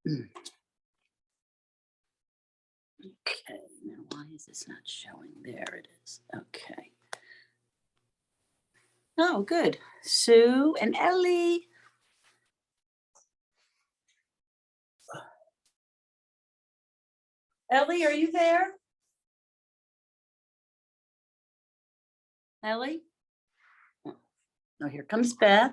Okay, now why is this not showing? There it is. Okay. Oh, good. Sue and Ellie. Ellie, are you there? Ellie? Oh, here comes Beth.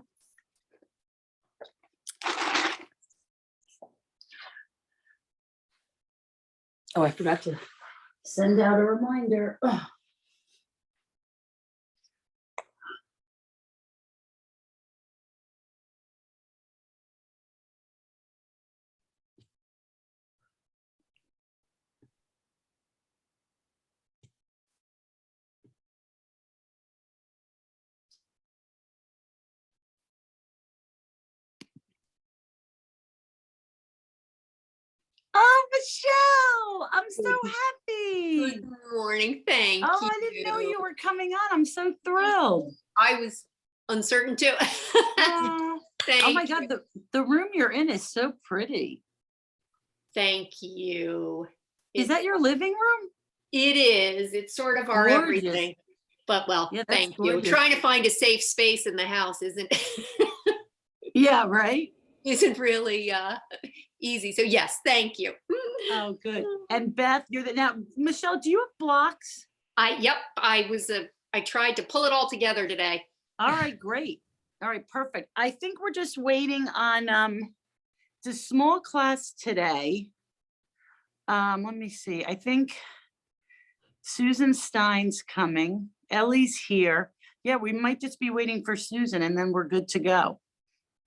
Oh, I forgot to send out a reminder. Oh. Oh, Michelle, I'm so happy. Good morning. Thank you. Oh, I didn't know you were coming on. I'm so thrilled. I was uncertain too. Oh my God, the room you're in is so pretty. Thank you. Is that your living room? It is. It's sort of our Gorgeous. everything. But well, Yeah, thank gorgeous. you. Trying to find a safe space in the house isn't Yeah, right? isn't really easy. So yes, thank you. Oh, good. And Beth, now, Michelle, do you have blocks? Yep, I tried to pull it all together today. All right, great. All right, perfect. I think we're just waiting on the small class today. Let me see. I think Susan Stein's coming. Ellie's here. Yeah, we might just be waiting for Susan and then we're good to go.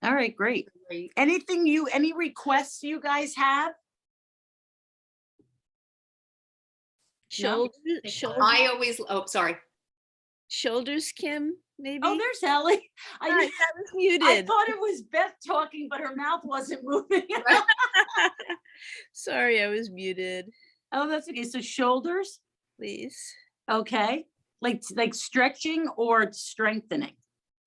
All right, great. Any requests you guys have? Shoulders, Sorry. shoulders, Kim, maybe? Oh, there's Ellie. Hi, that was muted. I thought it was Beth talking, but her mouth wasn't moving. Sorry, I was muted. Oh, that's okay. So shoulders. Please. Okay. Like stretching or strengthening?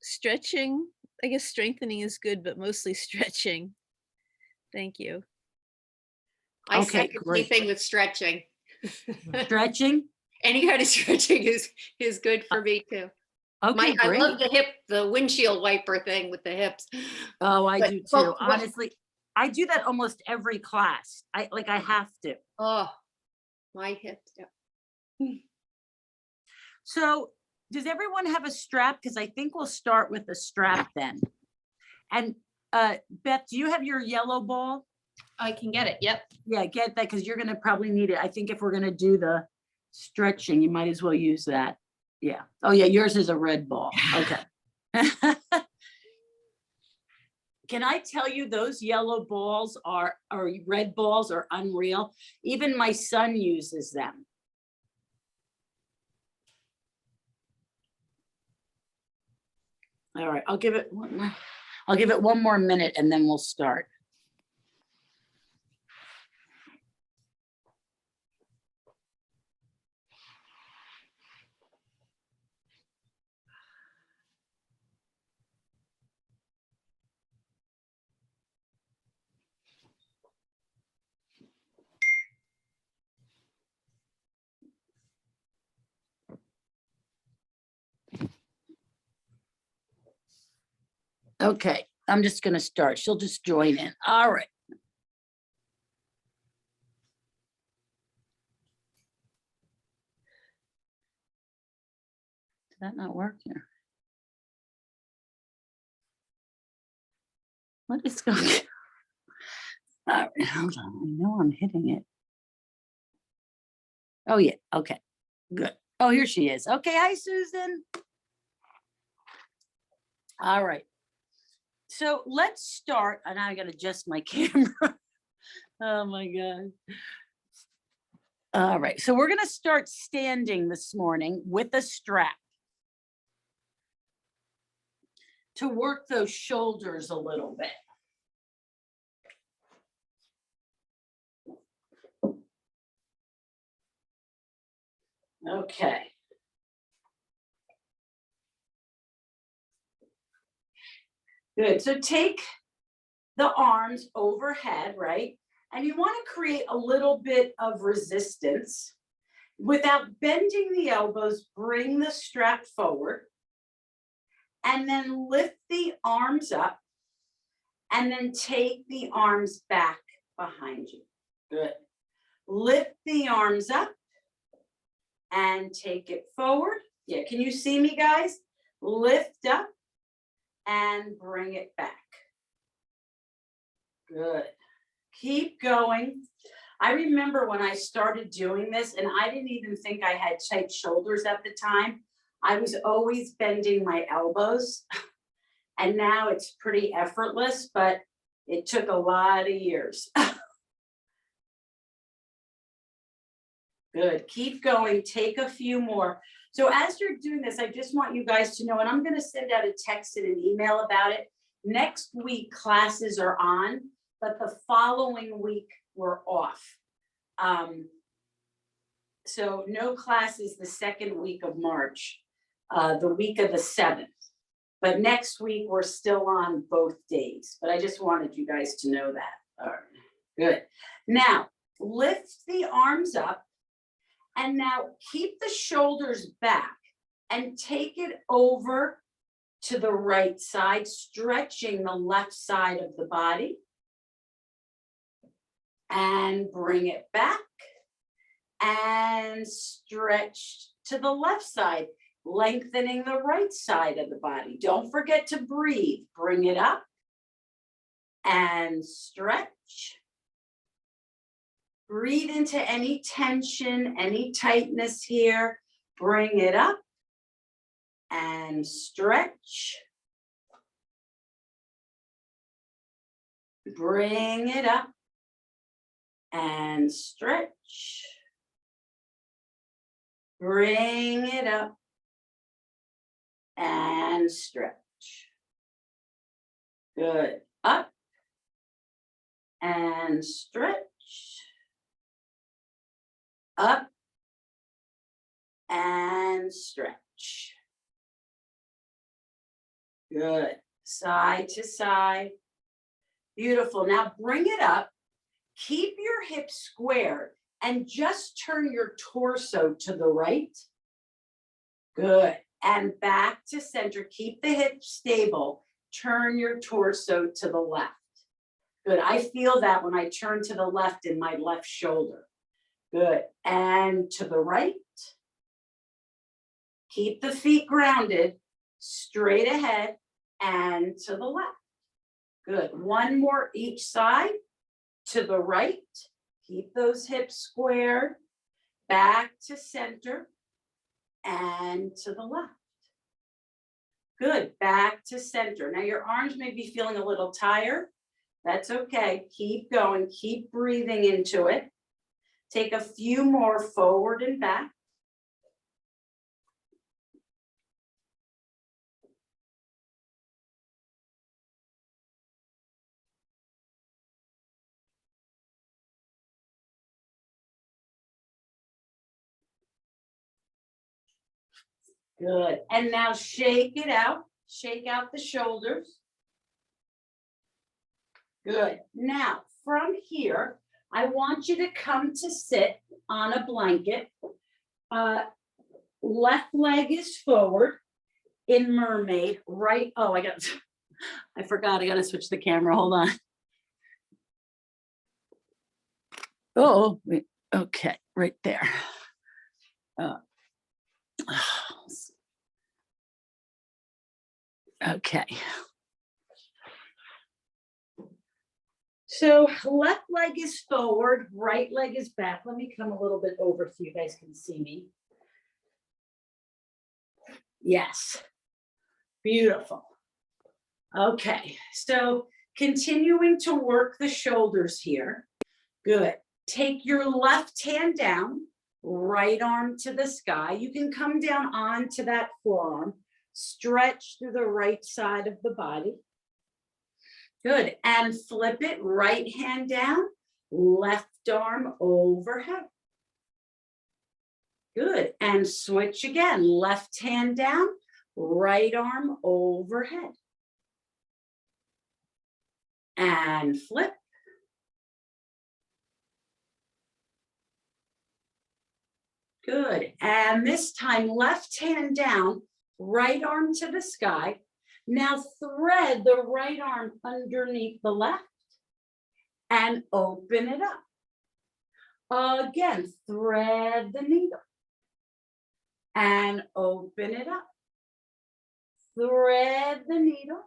Stretching. I guess strengthening is good, but mostly stretching. Thank you. I Okay, second great. anything with stretching. Stretching? Any kind of stretching is good for me too. Okay, I great. love the windshield wiper thing with the hips. Oh, I But- do too. but- Honestly, I do that almost every class. I have to. Oh, my hips. Yeah. So does everyone have a strap? Because I think we'll start with a strap then. And Beth, do you have your yellow ball? I can get it. Yep. Yeah, get that because you're going to probably need it. I think if we're going to do the stretching, you might as well use that. Yeah. Oh, yeah, yours is a red ball. Okay. Can I tell you those yellow balls or red balls are unreal? Even my son uses them. All right, I'll give it one more minute and then we'll start. Okay, I'm just going to start. She'll just join in. All right. Did that not work here? What is going on? All right, hold on. I know I'm hitting it. Oh, yeah. Okay, good. Oh, here she is. Okay, hi, Susan. All right. So let's start, and I gotta adjust my camera. Oh my God. All right, so we're gonna start standing this morning with a strap to work those shoulders a little bit. Okay. Good, so take the arms overhead, right? And you want to create a little bit of resistance. Without bending the elbows, bring the strap forward. And then lift the arms up. And then take the arms back behind you. Good. Lift the arms up and take it forward. Yeah, can you see me, guys? Lift up and bring it back. Good. Keep going. I remember when I started doing this, and I didn't even think I had tight shoulders at the time. I was always bending my elbows, and now it's pretty effortless, but it took a lot of years. Good. Keep going. Take a few more. So as you're doing this, I just want you guys to know, and I'm going to send out a text and an email about it. Next week, classes are on, but the following week, we're off. So no classes the second week of March, the week of the 7th. But next week, we're still on both days. But I just wanted you guys to know that. All right. Good. Now, lift the arms up. And now keep the shoulders back and take it over to the right side, stretching the left side of the body. And bring it back and stretch to the left side, lengthening the right side of the body. Don't forget to breathe. Bring it up and stretch. Breathe into any tension, any tightness here. Bring it up and stretch. Bring it up and stretch. Bring it up and stretch. Good. Up and stretch. Up and stretch. Good. Side to side. Beautiful. Now bring it up. Keep your hips square and just turn your torso to the right. Good. And back to center. Keep the hips stable. Turn your torso to the left. Good. I feel that when I turn to the left in my left shoulder. Good. And to the right. Keep the feet grounded, straight ahead and to the left. Good. One more each side. To the right. Keep those hips squared. Back to center and to the left. Good. Back to center. Now your arms may be feeling a little tired. That's okay. Keep going. Keep breathing into it. Take a few more forward and back. Good. And now shake it out. Shake out the shoulders. Good. Now, from here, I want you to come to sit on a blanket. Left leg is forward in mermaid. Right. Oh, I forgot. I got to switch the camera. Hold on. Oh, wait. Okay. Right there. Okay. So left leg is forward, right leg is back. Let me come a little bit over so you guys can see me. Yes. Beautiful. Okay. So continuing to work the shoulders here. Good. Take your left hand down, right arm to the sky. You can come down onto that forearm. Stretch through the right side of the body. Good. And flip it, right hand down, left arm overhead. Good. And switch again, left hand down, right arm overhead. And flip. Good. And this time, left hand down, right arm to the sky. Now thread the right arm underneath the left and open it up. Again, thread the needle and open it up. Thread the needle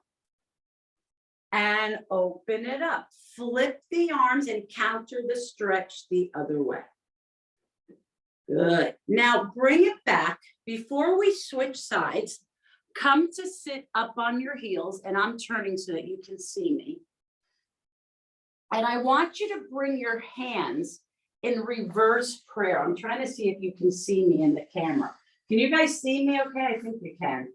and open it up. Flip the arms and counter the stretch the other way. Good. Now bring it back. Before we switch sides, come to sit up on your heels, and I'm turning so that you can see me. And I want you to bring your hands in reverse prayer. I'm trying to see if you can see me in the camera. Can you guys see me okay? I think you can.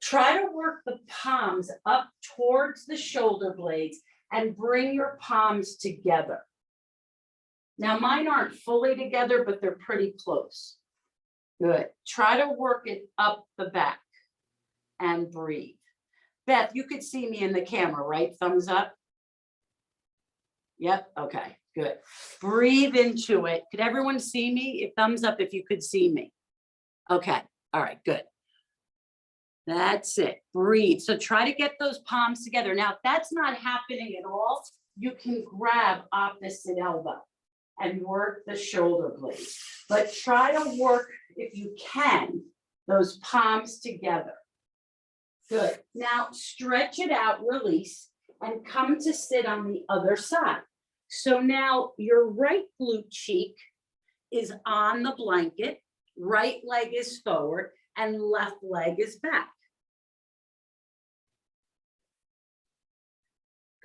Try to work the palms up towards the shoulder blades and bring your palms together. Now mine aren't fully together, but they're pretty close. Good. Try to work it up the back and breathe. Beth, you could see me in the camera, right? Thumbs up. Yep. Okay, good. Breathe into it. Could everyone see me? Thumbs up if you could see me. Okay. All right, good. That's it. Breathe. So try to get those palms together. Now, if that's not happening at all, you can grab opposite elbow and work the shoulder blades. But try to work, if you can, those palms together. Good. Now, stretch it out, release, and come to sit on the other side. So now your right glute cheek is on the blanket, right leg is forward, and left leg is back.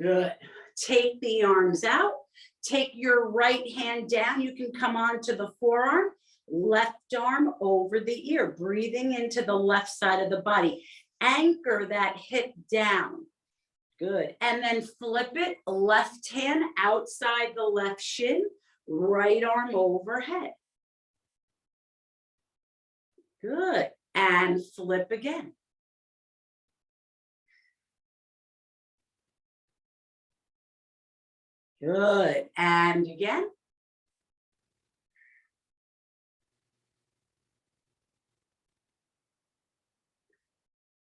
Good. Take the arms out. Take your right hand down. You can come onto the forearm, left arm over the ear, breathing into the left side of the body. Anchor that hip down. Good. And then flip it, left hand outside the left shin, right arm overhead. Good. And flip again. Good. And again.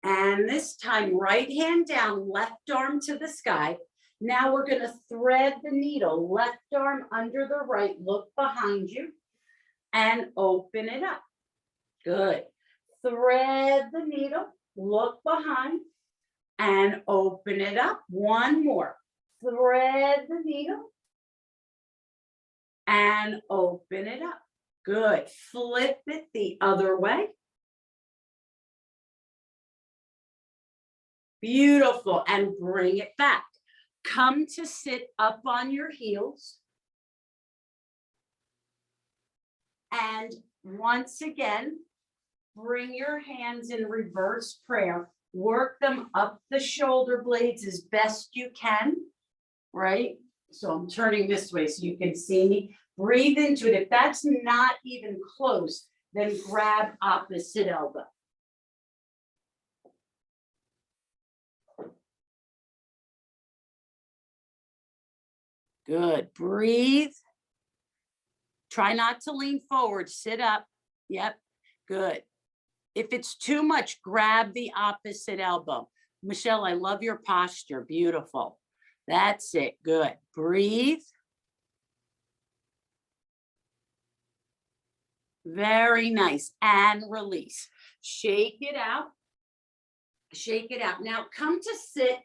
And this time, right hand down, left arm to the sky. Now we're going to thread the needle, left arm under the right, look behind you, and open it up. Good. Thread the needle, look behind, and open it up. One more. Thread the needle and open it up. Good. Flip it the other way. Beautiful. And bring it back. Come to sit up on your heels. And once again, bring your hands in reverse prayer. Work them up the shoulder blades as best you can. Right? So I'm turning this way so you can see me. Breathe into it. If that's not even close, then grab opposite elbow. Good. Breathe. Try not to lean forward. Sit up. Yep. Good. If it's too much, grab the opposite elbow. Michelle, I love your posture. Beautiful. That's it. Good. Breathe. Very nice. And release. Shake it out. Shake it out. Now come to sit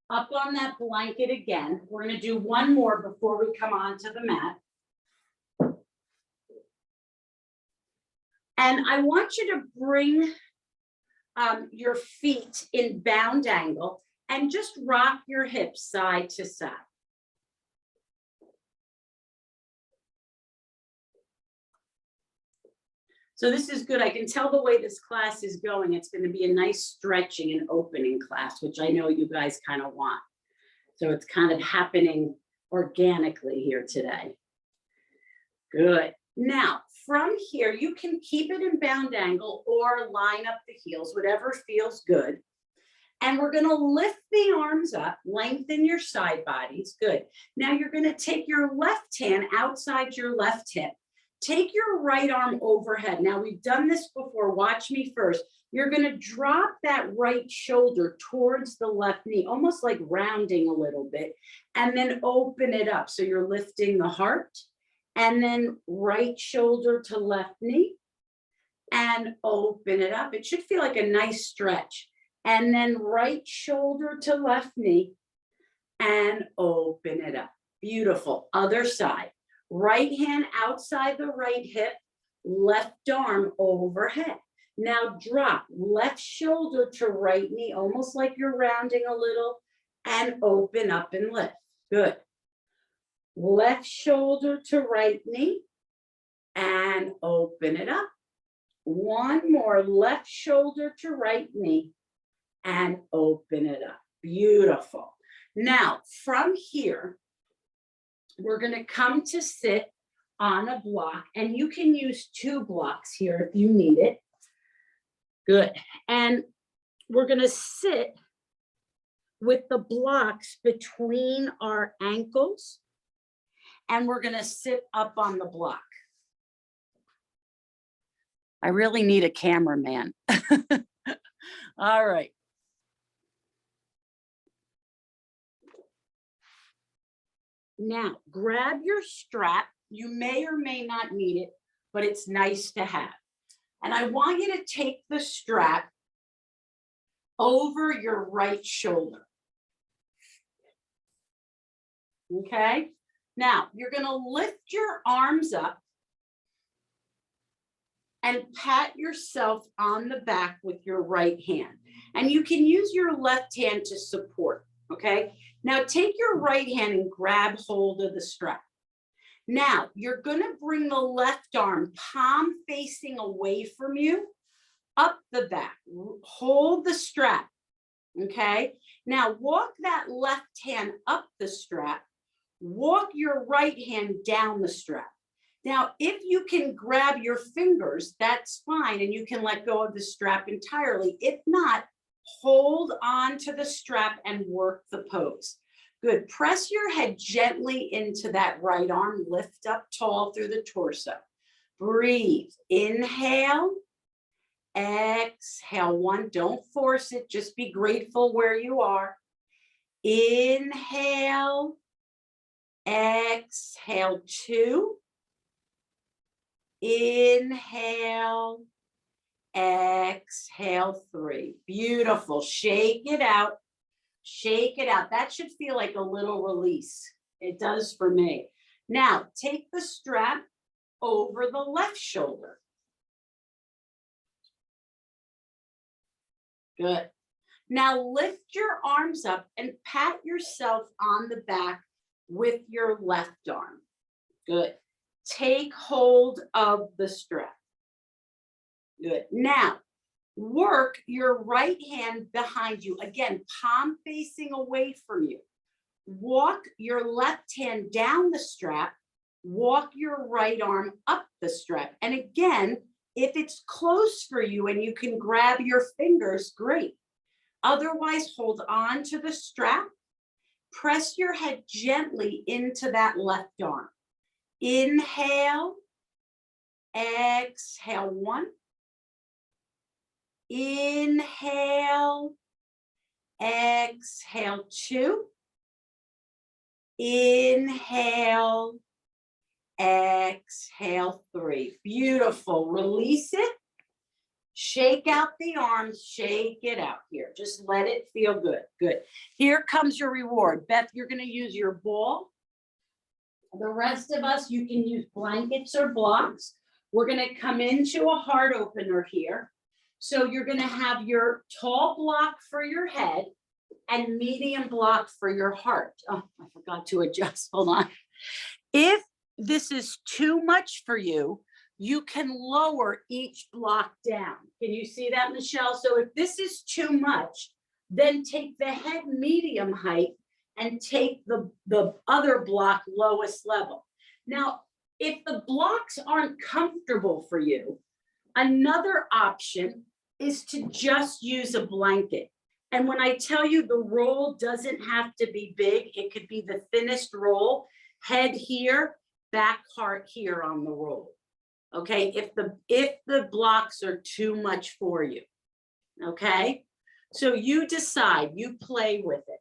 up on that blanket again. We're going to do one more before we come onto the mat. And I want you to bring your feet in bound angle and just rock your hips side to side. So this is good. I can tell the way this class is going. It's going to be a nice stretching and opening class, which I know you guys kind of want. So it's kind of happening organically here today. Good. Now, from here, you can keep it in bound angle or line up the heels, whatever feels good. And we're going to lift the arms up, lengthen your side bodies. Good. Now you're going to take your left hand outside your left hip. take your right arm overhead. Now we've done this before, watch me first. You're gonna drop that right shoulder towards the left knee, almost like rounding a little bit, and then open it up. So you're lifting the heart, and then right shoulder to left knee, and open it up. It should feel like a nice stretch. And then right shoulder to left knee, and open it up. Beautiful. Other side. Right hand outside the right hip, left arm overhead. Now drop left shoulder to right knee, almost like you're rounding a little, and open up and lift. Good. Left shoulder to right knee, and open it up. One more, left shoulder to right knee, and open it up. Beautiful. Now, from here, we're going to come to sit on a block, and you can use 2 blocks here if you need it. Good. And we're going to sit with the blocks between our ankles, and we're going to sit up on the block. I really need a cameraman. All right. Now, grab your strap. You may or may not need it, but it's nice to have. And I want you to take the strap over your right shoulder. Okay? Now, you're going to lift your arms up and pat yourself on the back with your right hand. And you can use your left hand to support, okay? Now take your right hand and grab hold of the strap. Now you're gonna bring the left arm palm facing away from you, up the back, hold the strap, okay? Now walk that left hand up the strap, walk your right hand down the strap. Now, if you can grab your fingers, that's fine, and you can let go of the strap entirely. If not, hold on to the strap and work the pose. Good. Press your head gently into that right arm. Lift up tall through the torso. Breathe. Inhale. Exhale. 1. Don't force it. Just be grateful where you are. Inhale. Exhale. 2. Inhale, exhale, 3. Beautiful. Shake it out. Shake it out. That should feel like a little release. It does for me. Now, take the strap over the left shoulder. Good. Now, lift your arms up and pat yourself on the back with your left arm. Good. Take hold of the strap. Good. Now, work your right hand behind you. Again, palm facing away from you. Walk your left hand down the strap. Walk your right arm up the strap. And again, if it's close for you and you can grab your fingers, great. Otherwise, hold on to the strap. Press your head gently into that left arm. Inhale, exhale. 1. Inhale, exhale. 2. Inhale, exhale. 3. Beautiful. Release it. Shake out the arms. Shake it out here. Just let it feel good. Good. Here comes your reward. Beth, you're going to use your ball. The rest of us, you can use blankets or blocks. We're going to come into a heart opener here. So you're going to have your tall block for your head and medium block for your heart. Oh, I forgot to adjust. Hold on. If this is too much for you, you can lower each block down. Can you see that, Michelle? So if this is too much, then take the head medium height and take the other block lowest level. Now, if the blocks aren't comfortable for you, another option is to just use a blanket. And when I tell you the roll doesn't have to be big, it could be the thinnest roll, head here, back heart here on the roll. Okay, if the blocks are too much for you. Okay, so you decide, you play with it.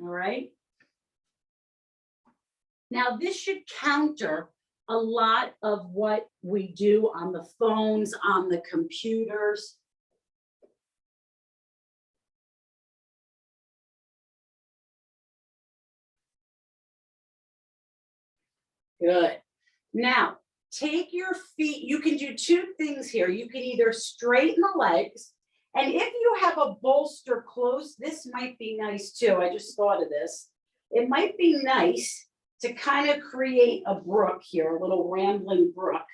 All right. Now this should counter a lot of what we do on the phones, on the computers. Good. Now, take your feet. You can do two things here. You can either straighten the legs, and if you have a bolster close, this might be nice too. I just thought of this. It might be nice to kind of create a brook here, a little rambling brook.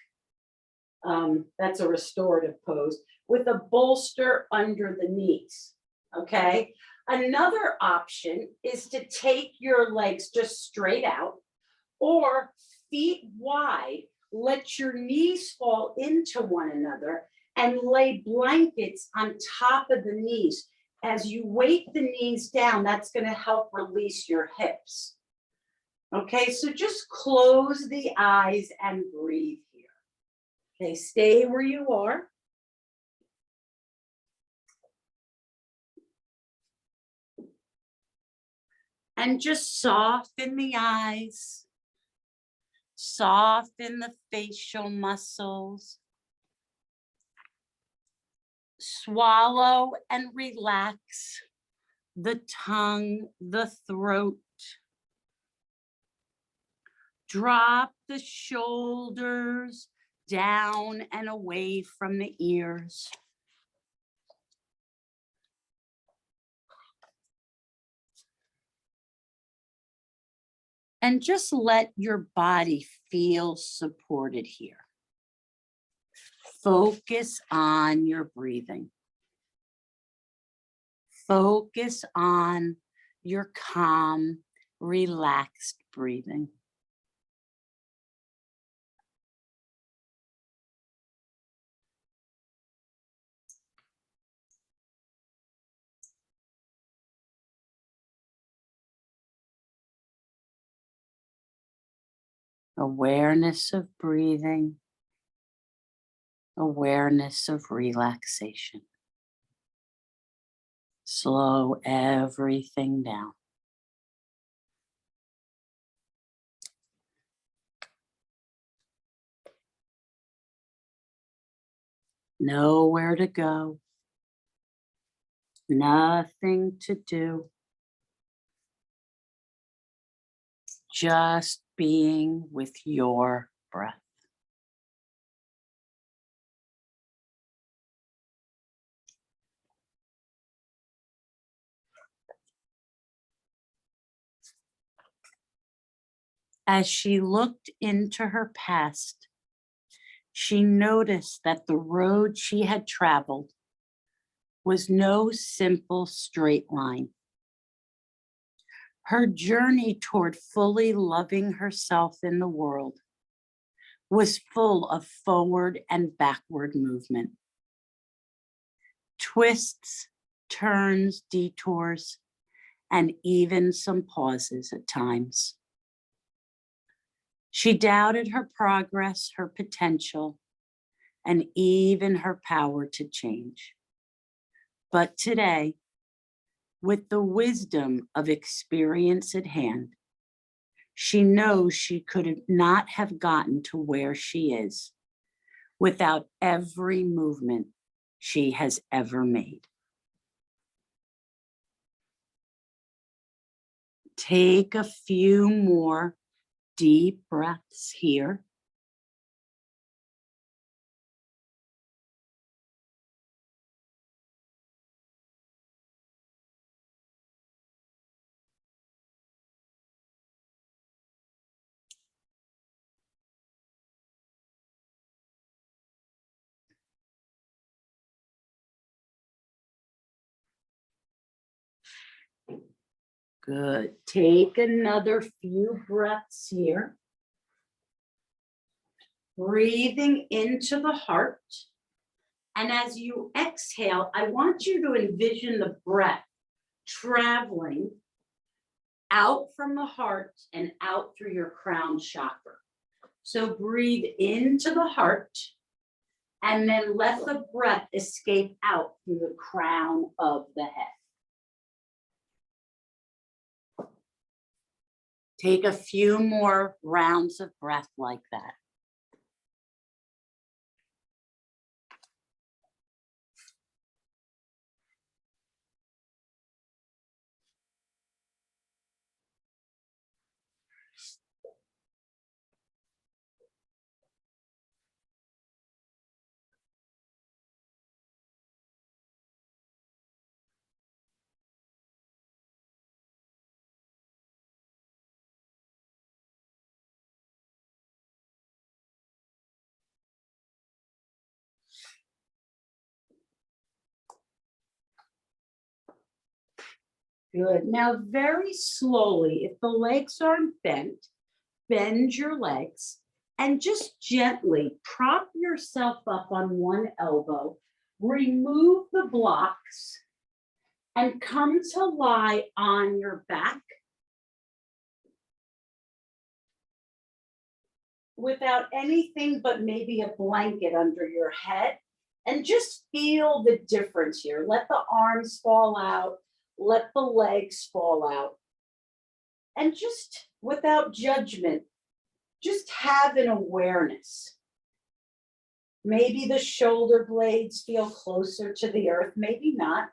That's a restorative pose with a bolster under the knees. Okay. Another option is to take your legs just straight out or feet wide, let your knees fall into one another and lay blankets on top of the knees. As you weight the knees down, that's going to help release your hips. Okay, so just close the eyes and breathe here. Okay, stay where you are. And just soften the eyes. Soften the facial muscles. Swallow and relax the tongue, the throat. Drop the shoulders down and away from the ears. And just let your body feel supported here. Focus on your breathing. Focus on your calm, relaxed breathing. Awareness of breathing, awareness of relaxation. Slow everything down. Nowhere to go, nothing to do. Just being with your breath. As she looked into her past, she noticed that the road she had traveled was no simple straight line. Her journey toward fully loving herself in the world was full of forward and backward movement. Twists, turns, detours, and even some pauses at times. She doubted her progress, her potential, and even her power to change. But today, with the wisdom of experience at hand, she knows she could not have gotten to where she is without every movement she has ever made. Take a few more deep breaths here. Good. Take another few breaths here. Breathing into the heart. And as you exhale, I want you to envision the breath traveling out from the heart and out through your crown chakra. So breathe into the heart And then let the breath escape out through the crown of the head. Take a few more rounds of breath like that. Good. Now, very slowly, if the legs aren't bent, bend your legs and just gently prop yourself up on one elbow. Remove the blocks and come to lie on your back without anything but maybe a blanket under your head. And just feel the difference here. Let the arms fall out. Let the legs fall out. And just without judgment, just have an awareness. Maybe the shoulder blades feel closer to the earth, maybe not.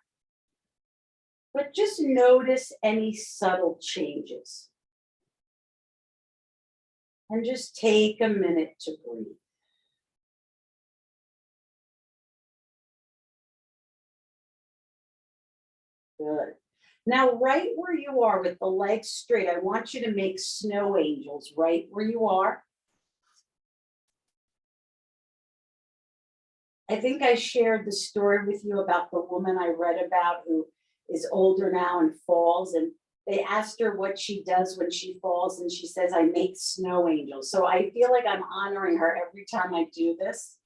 But just notice any subtle changes. And just take a minute to breathe. Good. Now, right where you are with the legs straight, I want you to make snow angels right where you are. I think I shared the story with you about the woman I read about who is older now and falls, and they asked her what she does when she falls, and she says, I make snow angels. So I feel like I'm honoring her every time I do this.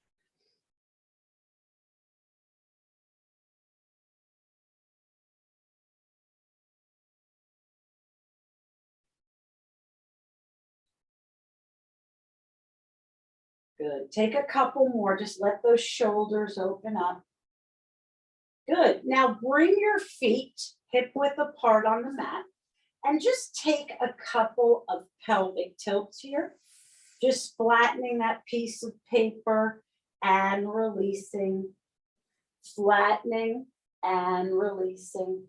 Good. Take a couple more. Just let those shoulders open up. Good. Now bring your feet hip width apart on the mat and just take a couple of pelvic tilts here. Just flattening that piece of paper and releasing, flattening and releasing,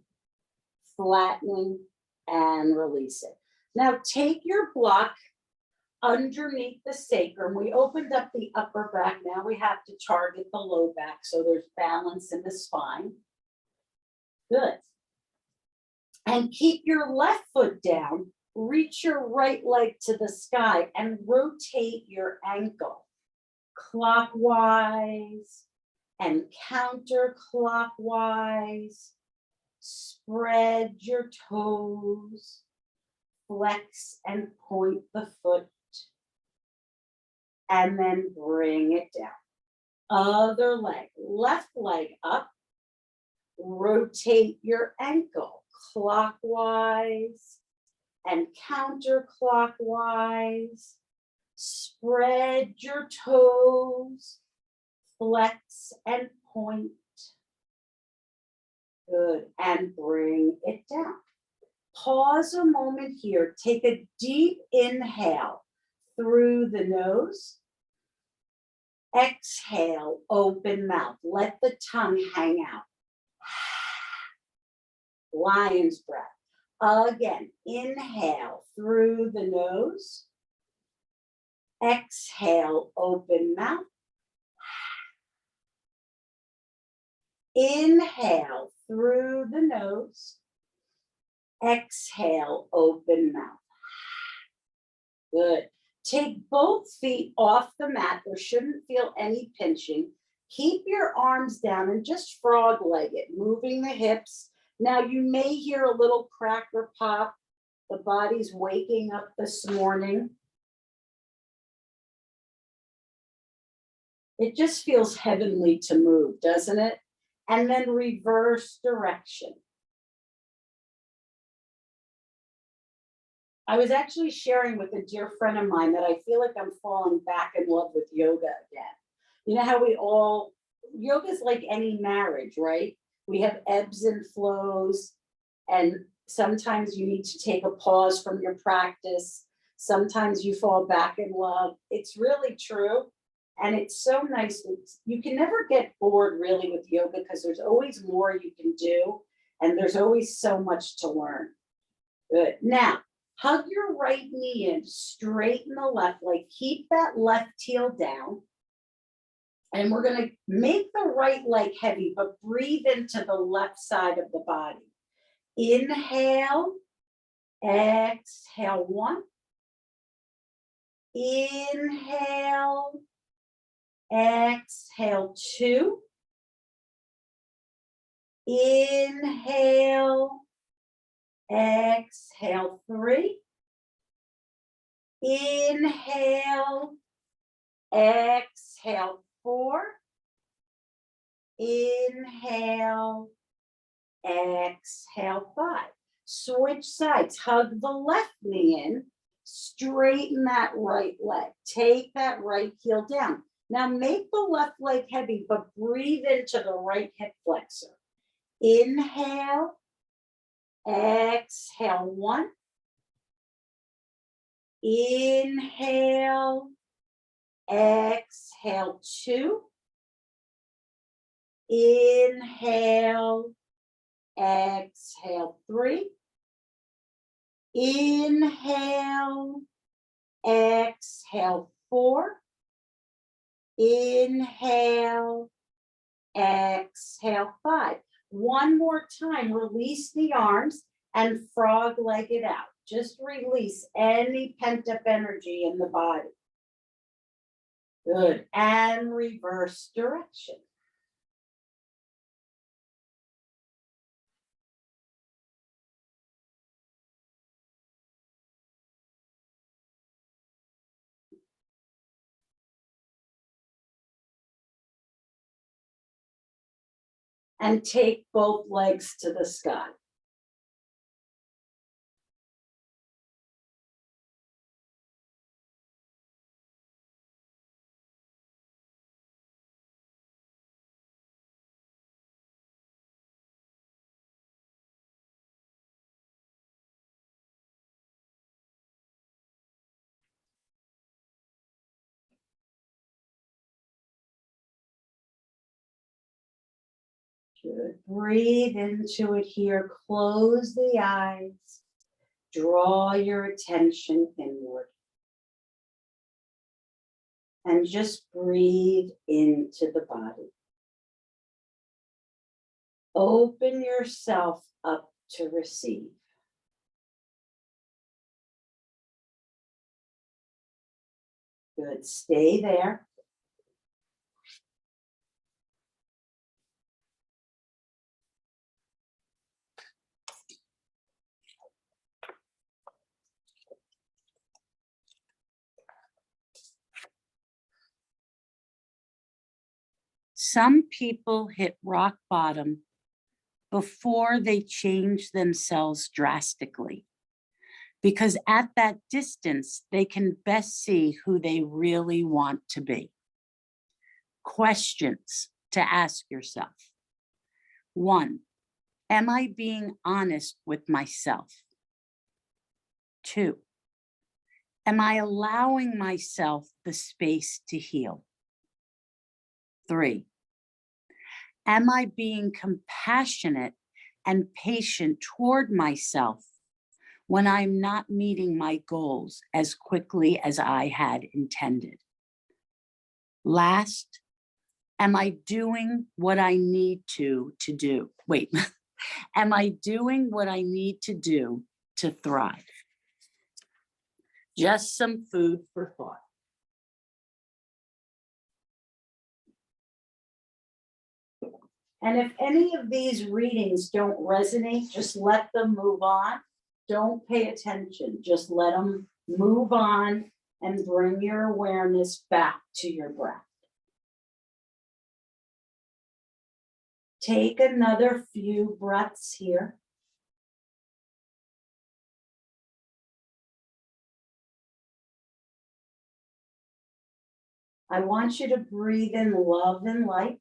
flattening and releasing. Now take your block underneath the sacrum. We opened up the upper back. Now we have to target the low back so there's balance in the spine. Good. And keep your left foot down. Reach your right leg to the sky and rotate your ankle clockwise and counterclockwise. Spread your toes. Flex and point the foot. And then bring it down. Other leg, left leg up. Rotate your ankle clockwise and counterclockwise. Spread your toes. Flex and point. Good. And bring it down. Pause a moment here. Take a deep inhale through the nose. Exhale, open mouth. Let the tongue hang out. Lion's breath. Again, inhale through the nose. Exhale, open mouth. Inhale through the nose. Exhale, open mouth. Good. Take both feet off the mat. There shouldn't feel any pinching. Keep your arms down and just frog leg it, moving the hips. Now you may hear a little cracker pop. The body's waking up this morning. It just feels heavenly to move, doesn't it? And then reverse direction. I was actually sharing with a dear friend of mine that I feel like I'm falling back in love with yoga again. You know how yoga is like any marriage, right? We have ebbs and flows, and sometimes you need to take a pause from your practice. Sometimes you fall back in love. It's really true. And it's so nice. You can never get bored really with yoga because there's always more you can do. And there's always so much to learn. Good. Now, hug your right knee in, straighten the left leg. Keep that left heel down. And we're going to make the right leg heavy, but breathe into the left side of the body. Inhale, exhale, 1. Inhale, exhale, 2. Inhale, exhale, 3. Inhale, exhale, 4. Inhale, exhale, 5. Switch sides. Hug the left knee in. Straighten that right leg. Take that right heel down. Now make the left leg heavy, but breathe into the right hip flexor. Inhale, exhale, 1. Inhale, exhale, 2. Inhale, exhale, 3. Inhale, exhale, 4. Inhale, exhale, 5. One more time, release the arms and frog leg it out. Just release any pent up energy in the body. Good. And reverse direction. And take both legs to the sky. Good. Breathe into it here. Close the eyes. Draw your attention inward. And just breathe into the body. Open yourself up to receive. Good. Stay there. Some people hit rock bottom before they change themselves drastically, because at that distance, they can best see who they really want to be. Questions to ask yourself. 1, am I being honest with myself? 2, am I allowing myself the space to heal? 3, am I being compassionate and patient toward myself when I'm not meeting my goals as quickly as I had intended? Last, am I doing what I need to do? Wait, am I doing what I need to do to thrive? Just some food for thought. And if any of these readings don't resonate, just let them move on. Don't pay attention. Just let them move on and bring your awareness back to your breath. Take another few breaths here. I want you to breathe in love and light.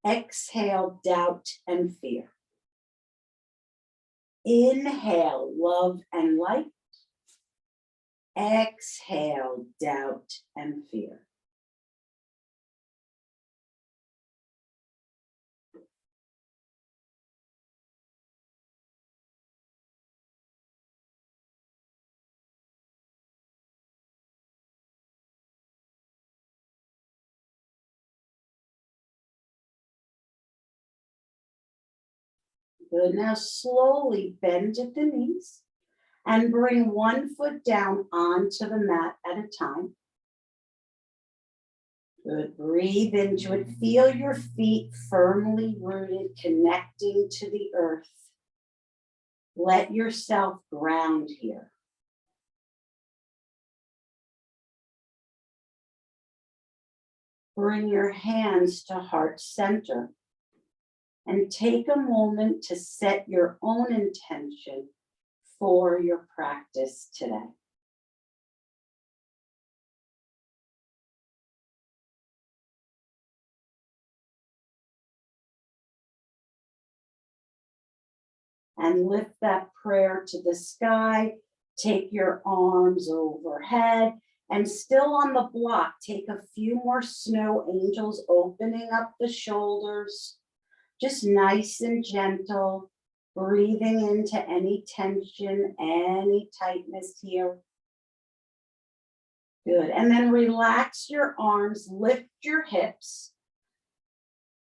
Exhale doubt and fear. Inhale love and light. Exhale doubt and fear. Good. Now slowly bend at the knees and bring one foot down onto the mat at a time. Good. Breathe into it. Feel your feet firmly rooted, connecting to the earth. Let yourself ground here. Bring your hands to heart center and take a moment to set your own intention for your practice today. And lift that prayer to the sky. Take your arms overhead. And still on the block, take a few more snow angels, opening up the shoulders. Just nice and gentle, breathing into any tension, any tightness here. Good. And then relax your arms, lift your hips.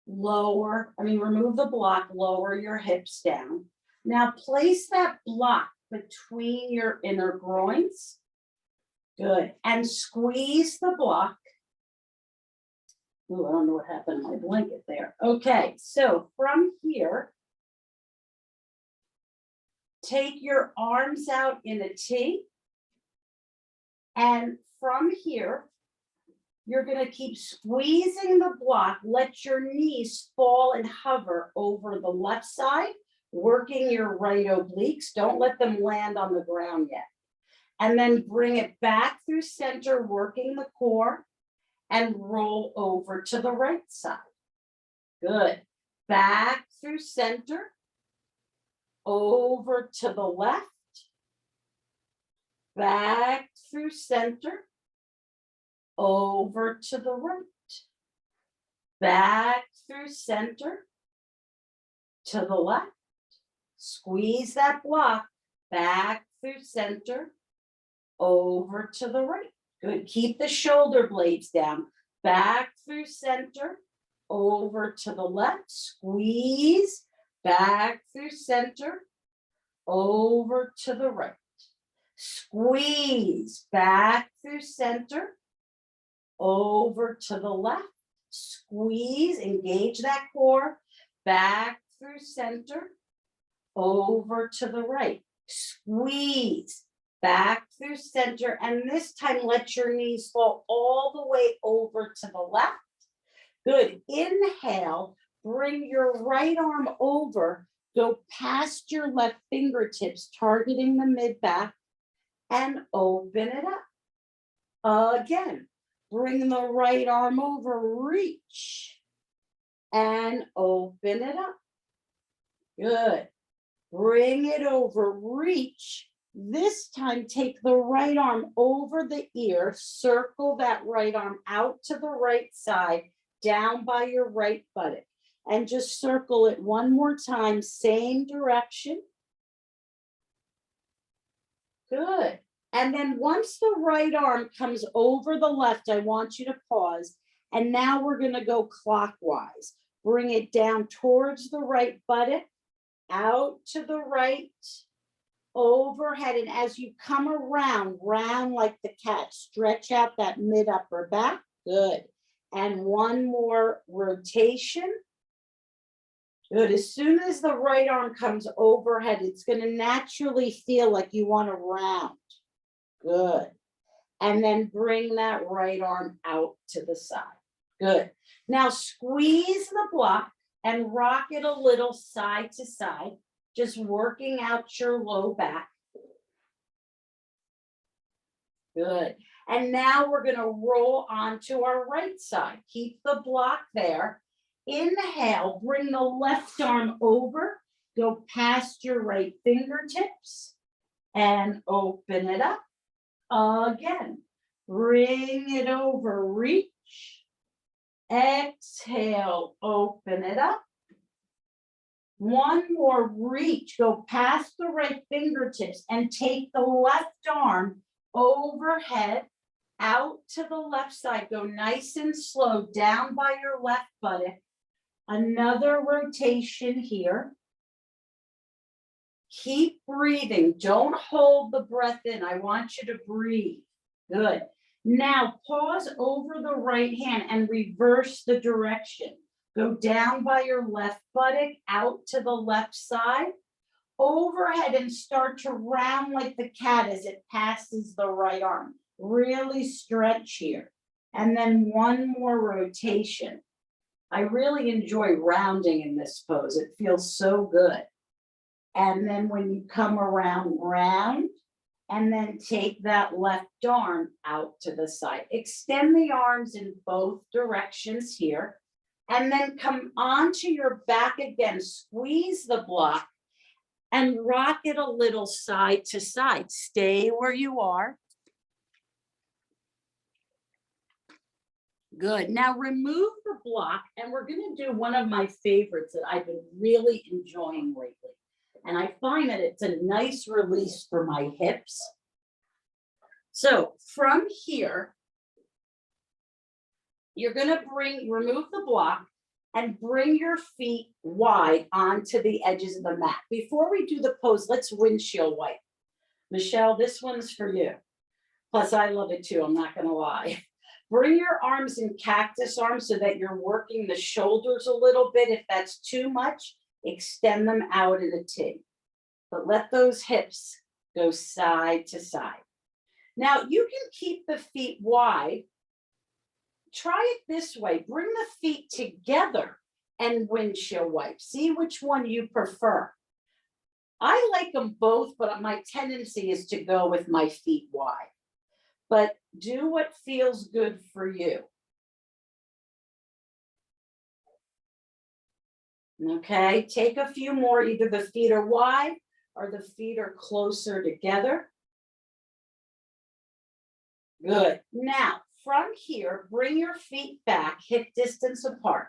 Remove the block, lower your hips down. Now place that block between your inner groins. Good. And squeeze the block. Ooh, I don't know what happened to my blanket there. Okay, so from here, take your arms out in a T. And from here, you're going to keep squeezing the block. Let your knees fall and hover over the left side, working your right obliques. Don't let them land on the ground yet. And then bring it back through center, working the core, and roll over to the right side. Good. Back through center, over to the left, back through center, over to the right, back through center, to the left, squeeze that block, back through center, over to the right. Good. Keep the shoulder blades down, back through center, over to the left, squeeze, back through center, over to the right. Squeeze, back through center, over to the left, squeeze, engage that core, back through center, over to the right, squeeze, back through center, and this time let your knees fall all the way over to the left. Good. Inhale, bring your right arm over, go past your left fingertips, targeting the mid-back, and open it up. Again, bring the right arm over, reach, and open it up. Good. Bring it over, reach. This time, take the right arm over the ear, circle that right arm out to the right side, down by your right buttock, and just circle it one more time, same direction. Good. And then once the right arm comes over the left, I want you to pause. And now we're going to go clockwise. Bring it down towards the right buttock, out to the right, overhead. And as you come around, round like the cat, stretch out that mid upper back. Good. And one more rotation. Good. As soon as the right arm comes overhead, it's going to naturally feel like you want to round. Good. And then bring that right arm out to the side. Good. Now squeeze the block and rock it a little side to side, just working out your low back. Good. And now we're gonna roll onto our right side. Keep the block there. Inhale, bring the left arm over, go past your right fingertips and open it up. Again, bring it over, reach. Exhale, open it up. One more reach, go past the right fingertips and take the left arm overhead, out to the left side. Go nice and slow down by your left buttock. Another rotation here. Keep breathing. Don't hold the breath in. I want you to breathe. Good. Now pause over the right hand and reverse the direction. Go down by your left buttock, out to the left side, overhead, and start to round like the cat as it passes the right arm. Really stretch here. And then one more rotation. I really enjoy rounding in this pose. It feels so good. And then when you come around, round, and then take that left arm out to the side. Extend the arms in both directions here. And then come onto your back again, squeeze the block and rock it a little side to side. Stay where you are. Good. Now remove the block and we're going to do one of my favorites that I've been really enjoying lately. And I find that it's a nice release for my hips. So from here, you're going to remove the block and bring your feet wide onto the edges of the mat. Before we do the pose, let's windshield wipe. Michelle, this one's for you. Plus, I love it too, I'm not gonna lie. Bring your arms in cactus arms so that you're working the shoulders a little bit. If that's too much, extend them out in a T. But let those hips go side to side. Now, you can keep the feet wide. Try it this way. Bring the feet together and windshield wipe. See which one you prefer. I like them both, but my tendency is to go with my feet wide. But do what feels good for you. Okay, take a few more. Either the feet are wide or the feet are closer together. Good. Now, from here, bring your feet back, hip distance apart.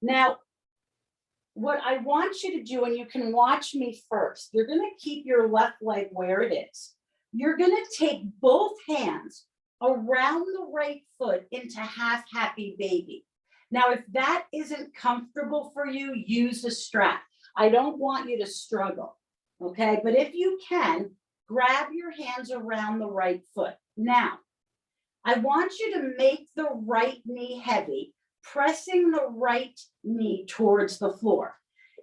Now, what I want you to do, and you can watch me first, you're going to keep your left leg where it is. You're going to take both hands around the right foot into half happy baby. Now, if that isn't comfortable for you, use a strap. I don't want you to struggle, okay? But if you can, grab your hands around the right foot. Now, I want you to make the right knee heavy, pressing the right knee towards the floor.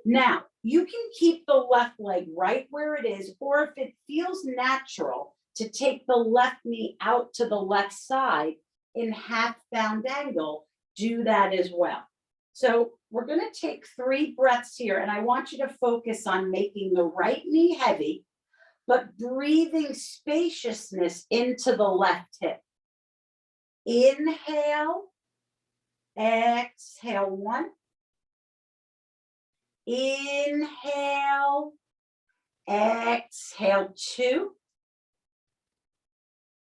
Now, you can keep the left leg right where it is, or if it feels natural to take the left knee out to the left side in half bound angle, do that as well. So we're going to take 3 breaths here, and I want you to focus on making the right knee heavy, but breathing spaciousness into the left hip. Inhale, exhale 1. Inhale, exhale 2.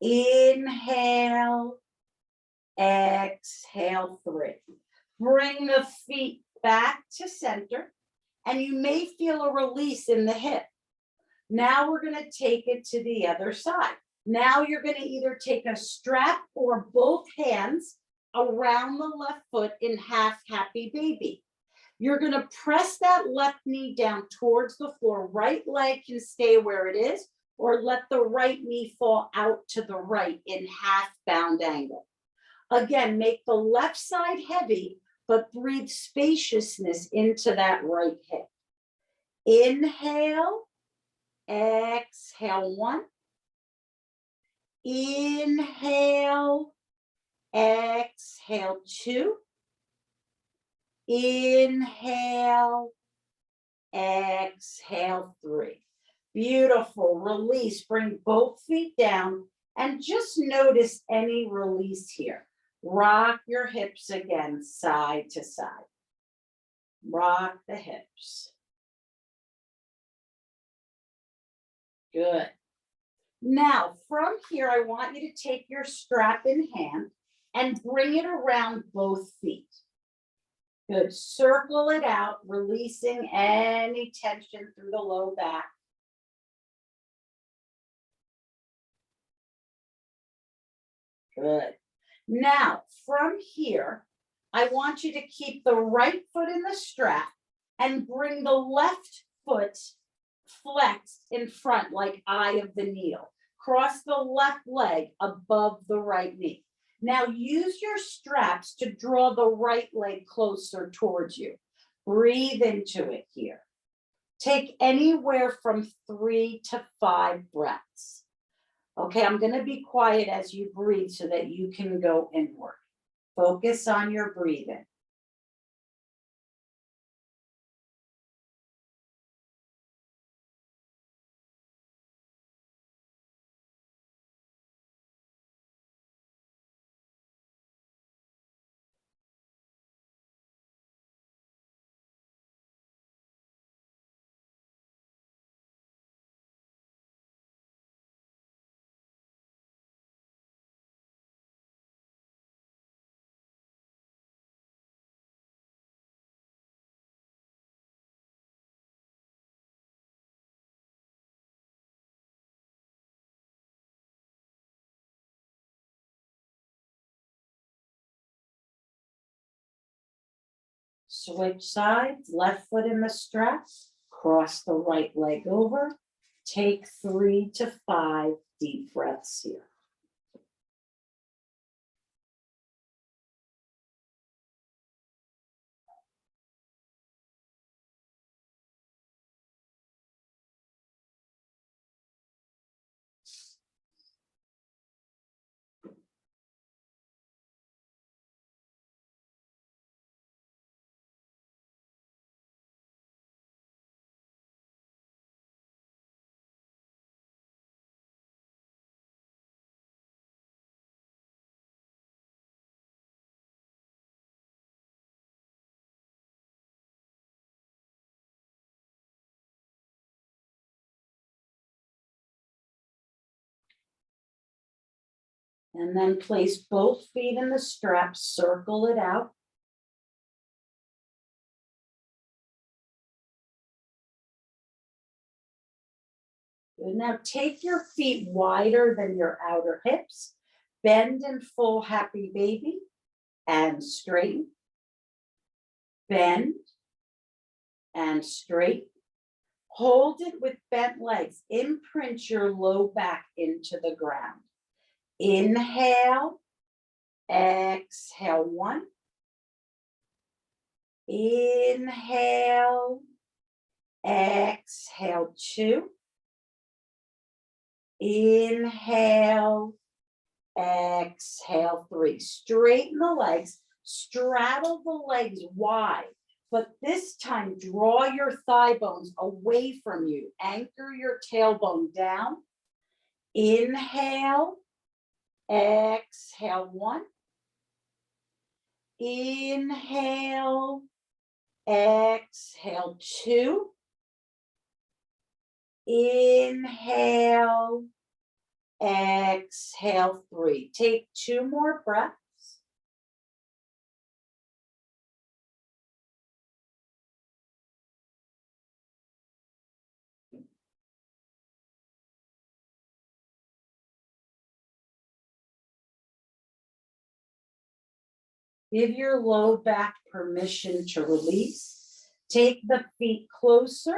Inhale, exhale 3. Bring the feet back to center, and you may feel a release in the hip. Now we're going to take it to the other side. Now you're going to either take a strap or both hands around the left foot in half happy baby. You're going to press that left knee down towards the floor. Right leg can stay where it is, or let the right knee fall out to the right in half bound angle. Again, make the left side heavy, but breathe spaciousness into that right hip. Inhale, exhale 1. Inhale, exhale 2. Inhale, exhale 3. Beautiful. Release. Bring both feet down And just notice any release here. Rock your hips again, side to side. Rock the hips. Good. Now, from here, I want you to take your strap in hand and bring it around both feet. Good. Circle it out, releasing any tension through the low back. Good. Now, from here, I want you to keep the right foot in the strap and bring the left foot flexed in front like eye of the needle. Cross the left leg above the right knee. Now use your straps to draw the right leg closer towards you. Breathe into it here. Take anywhere from 3 to 5 breaths. Okay, I'm going to be quiet as you breathe so that you can go inward. Focus on your breathing. Switch sides, left foot in the strap, cross the right leg over. Take 3 to 5 deep breaths here. And then place both feet in the strap, circle it out. Good. Now take your feet wider than your outer hips. Bend in full happy baby and straighten. Bend and straighten. Hold it with bent legs. Imprint your low back into the ground. Inhale, exhale 1. Inhale, exhale 2. Inhale, exhale 3. Straighten the legs, straddle the legs wide, but this time draw your thigh bones away from you. Anchor your tailbone down. Inhale, exhale 1. Inhale, exhale 2. Inhale, exhale 3. Take 2 more breaths. Give your low back permission to release. Take the feet closer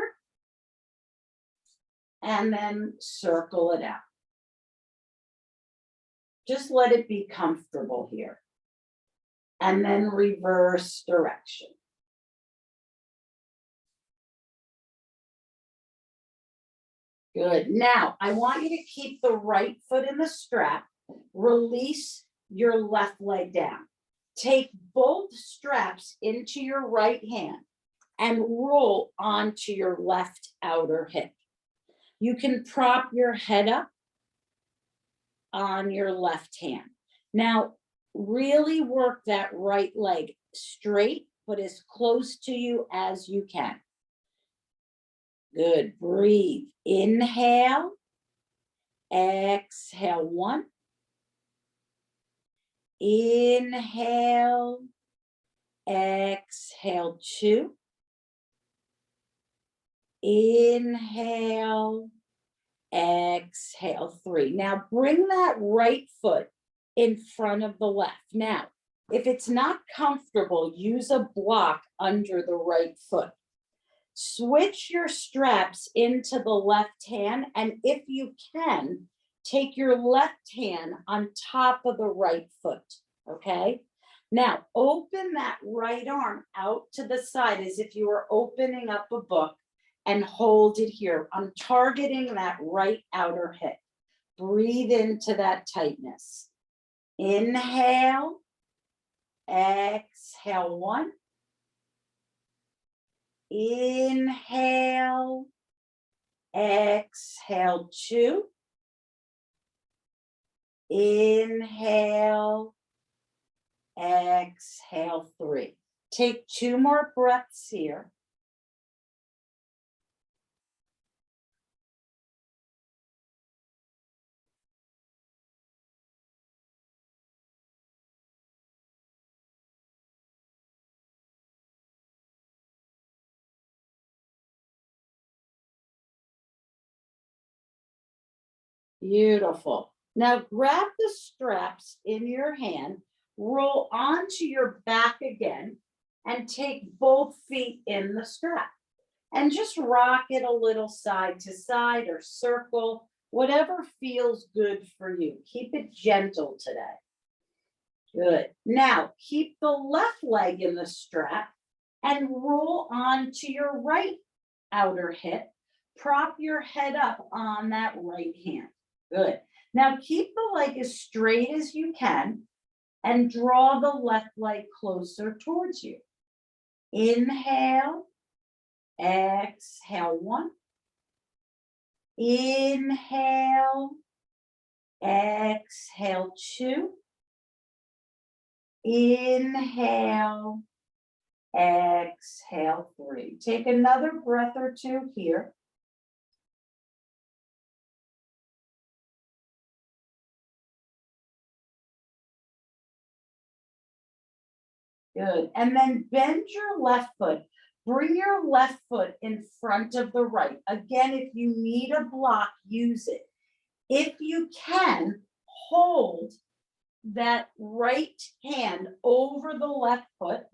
and then circle it out. Just let it be comfortable here. And then reverse direction. Good. Now, I want you to keep the right foot in the strap. Release your left leg down. Take both straps into your right hand and roll onto your left outer hip. You can prop your head up on your left hand. Now, really work that right leg straight, but as close to you as you can. Good, breathe. Inhale, exhale, 1. Inhale, exhale, 2. Inhale, exhale, 3. Now bring that right foot in front of the left. Now, if it's not comfortable, use a block under the right foot. Switch your straps into the left hand, and if you can, take your left hand on top of the right foot, okay? Now, open that right arm out to the side as if you were opening up a book and hold it here. I'm targeting that right outer hip. Breathe into that tightness. Inhale, exhale, 1. Inhale, exhale, 2. Inhale, exhale, 3. Take 2 more breaths here. Beautiful. Now grab the straps in your hand, roll onto your back again, and take both feet in the strap. And just rock it a little side to side or circle, whatever feels good for you. Keep it gentle today. Good. Now keep the left leg in the strap and roll onto your right outer hip. Prop your head up on that right hand. Good. Now keep the leg as straight as you can and draw the left leg closer towards you. Inhale, exhale, 1. Inhale, exhale, 2. Inhale, exhale, 3. Take another breath or 2 here. Good. And then bend your left foot. Bring your left foot in front of the right. Again, if you need a block, use it. If you can, hold that right hand over the left foot.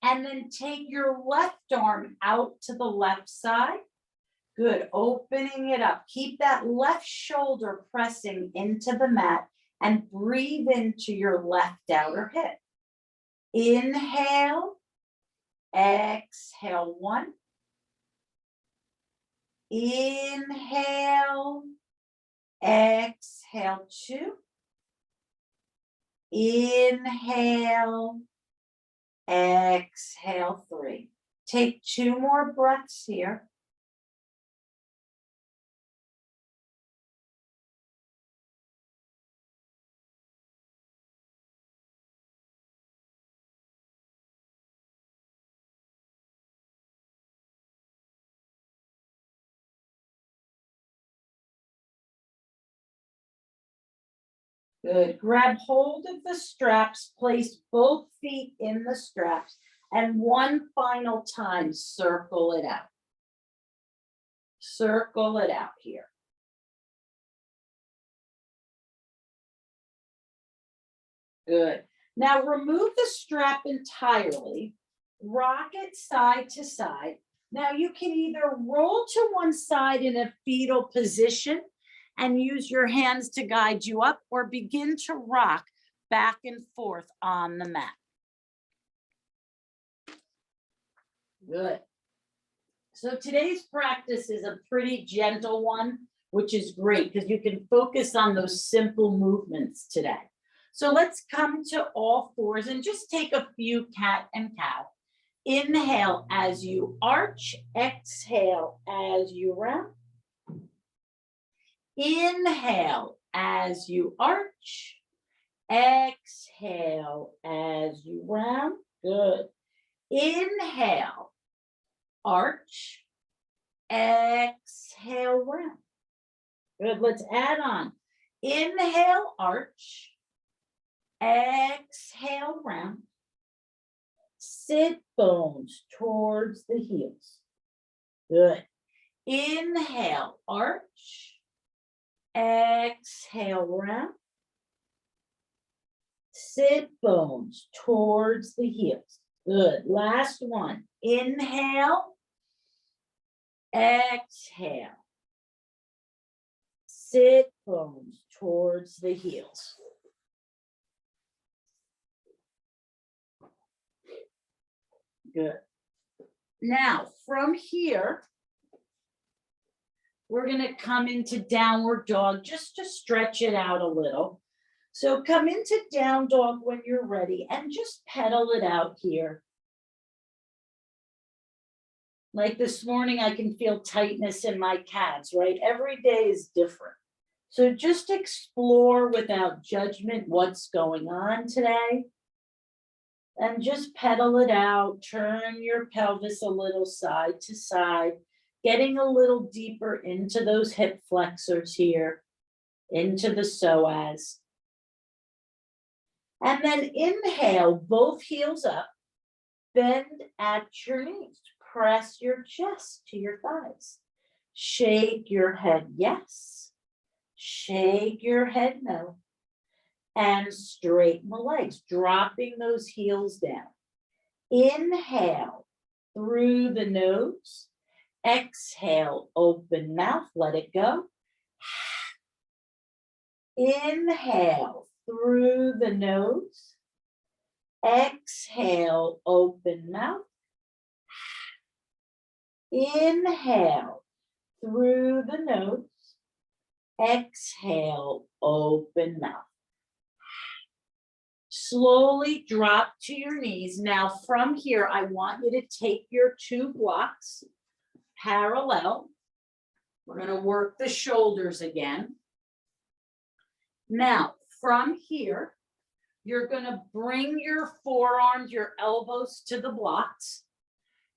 And then take your left arm out to the left side. Good. Opening it up. Keep that left shoulder pressing into the mat. And breathe into your left outer hip. Inhale, exhale, 1. Inhale, exhale, 2. Inhale, exhale, 3. Take 2 more breaths here. Good. Grab hold of the straps, place both feet in the straps, and one final time, circle it out. Circle it out here. Good. Now remove the strap entirely, rock it side to side. Now you can either roll to one side in a fetal position and use your hands to guide you up, or begin to rock back and forth on the mat. Good. So today's practice is a pretty gentle one, which is great because you can focus on those simple movements today. So let's come to all fours and just take a few cat and cow. Inhale as you arch, exhale as you round. Inhale as you arch. Exhale as you round. Good. Inhale, arch. Exhale, round. Good. Let's add on. Inhale, arch. Exhale, round. Sit bones towards the heels. Good. Inhale, arch. Exhale, round. Sit bones towards the heels. Good. Last one. Inhale. Exhale. Sit bones towards the heels. Good. Now, from here, we're going to come into downward dog just to stretch it out a little. So come into down dog when you're ready and just pedal it out here. Like this morning, I can feel tightness in my calves, right? Every day is different. So just explore without judgment what's going on today. And just pedal it out. Turn your pelvis a little side to side, getting a little deeper into those hip flexors here, into the psoas. And then inhale, both heels up, bend at your knees, press your chest to your thighs. Shake your head yes, shake your head no, and straighten the legs, dropping those heels down. Inhale through the nose, exhale, open mouth, let it go. Inhale through the nose, exhale, open mouth. Inhale through the nose, exhale, open mouth. Slowly drop to your knees. Now from here, I want you to take your two blocks parallel. We're going to work the shoulders again. Now, from here, you're going to bring your forearms, your elbows to the blocks,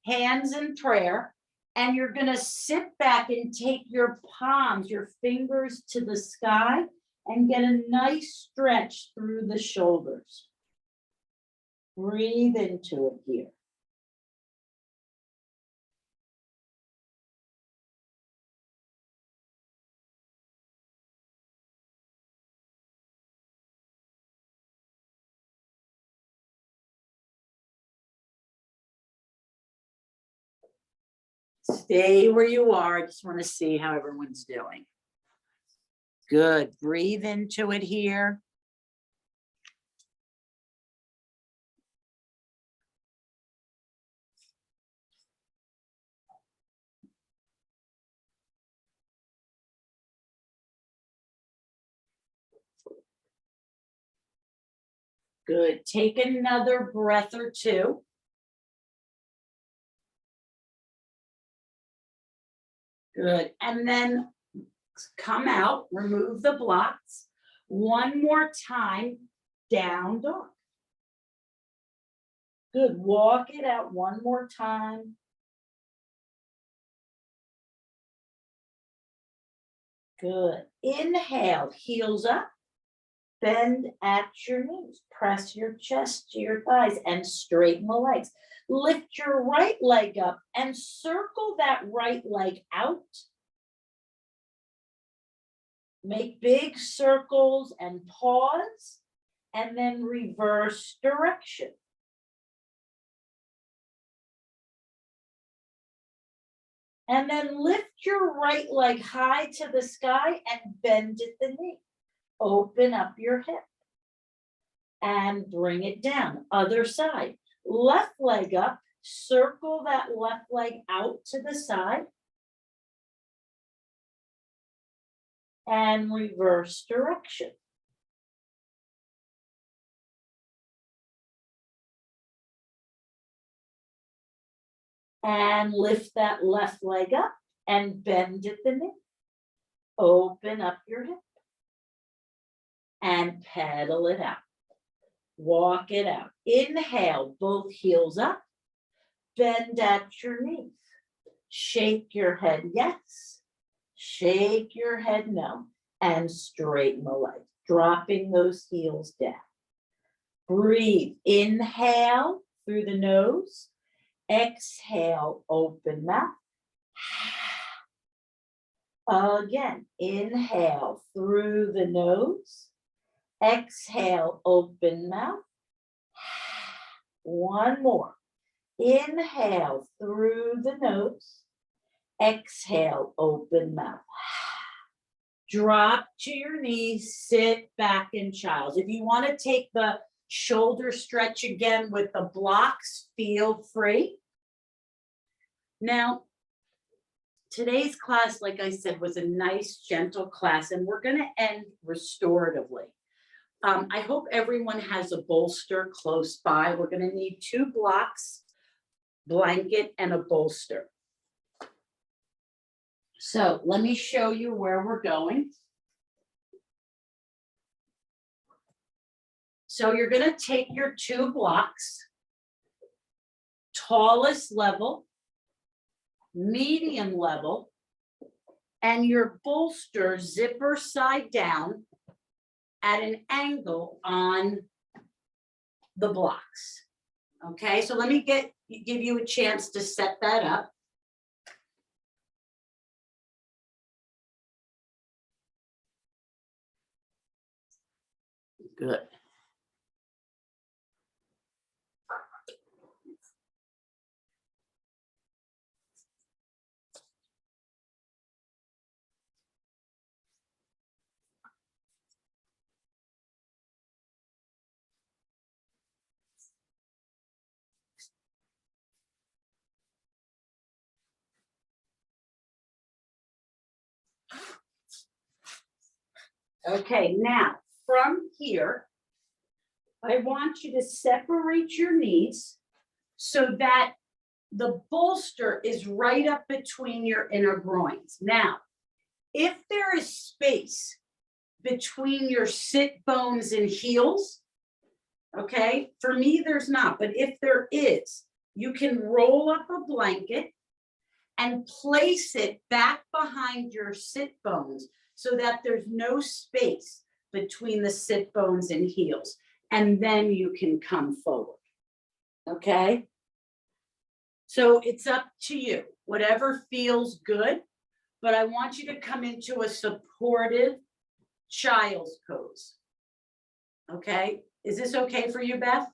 hands in prayer, and you're going to sit back and take your palms, your fingers to the sky, and get a nice stretch through the shoulders. Breathe into it here. Stay where you are. I just want to see how everyone's doing. Good. Breathe into it here. Good. Take another breath or two. Good. And then come out, remove the blocks. One more time, down dog. Good. Walk it out one more time. Good. Inhale, heels up. Bend at your knees. Press your chest to your thighs and straighten the legs. Lift your right leg up and circle that right leg out. Make big circles and pause, and then reverse direction. And then lift your right leg high to the sky and bend at the knee. Open up your hip and bring it down. Other side. Left leg up, circle that left leg out to the side. And reverse direction. And lift that left leg up and bend at the knee. Open up your hip and pedal it out. Walk it out. Inhale, both heels up. Bend at your knees. Shake your head, yes. Shake your head, no. And straighten the legs, dropping those heels down. Breathe. Inhale through the nose. Exhale, open mouth. Again, inhale through the nose. Exhale, open mouth. One more. Inhale through the nose. Exhale, open mouth. Drop to your knees, sit back in child's. If you want to take the shoulder stretch again with the blocks, feel free. Now, today's class, like I said, was a nice, gentle class, and we're going to end restoratively. I hope everyone has a bolster close by. We're going to need 2 blocks, blanket, and a bolster. So let me show you where we're going. So you're going to take your 2 blocks, tallest level, medium level, and your bolster zipper side down at an angle on the blocks. Okay, so let me give you a chance to set that up. Good. Okay, now from here, I want you to separate your knees so that the bolster is right up between your inner groins. Now, if there is space between your sit bones and heels, okay, for me, there's not, but if there is, you can roll up a blanket and place it back behind your sit bones so that there's no space between the sit bones and heels. And then you can come forward, okay? So it's up to you, whatever feels good, but I want you to come into a supportive child's pose, okay? Is this okay for you, Beth?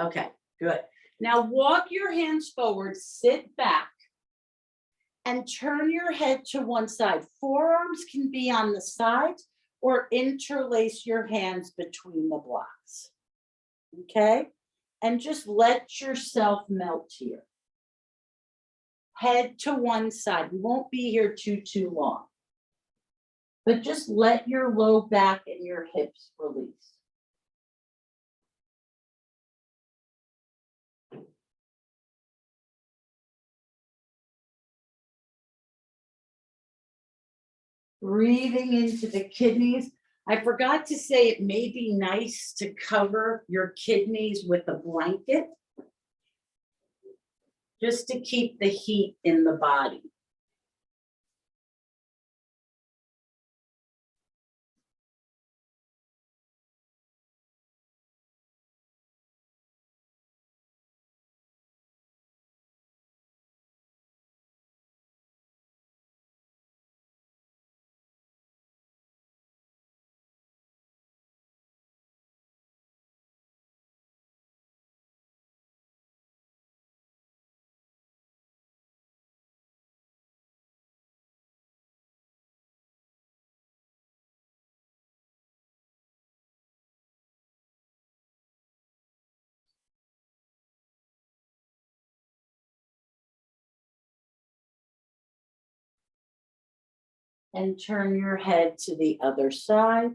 Okay, good. Now walk your hands forward, sit back, and turn your head to one side. Forearms can be on the sides or interlace your hands between the blocks, okay? And just let yourself melt here. Head to one side. You won't be here too long. But just let your low back and your hips release. Breathing into the kidneys. I forgot to say it may be nice to cover your kidneys with a blanket just to keep the heat in the body. And turn your head to the other side.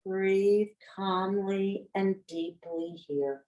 Breathe calmly and deeply here.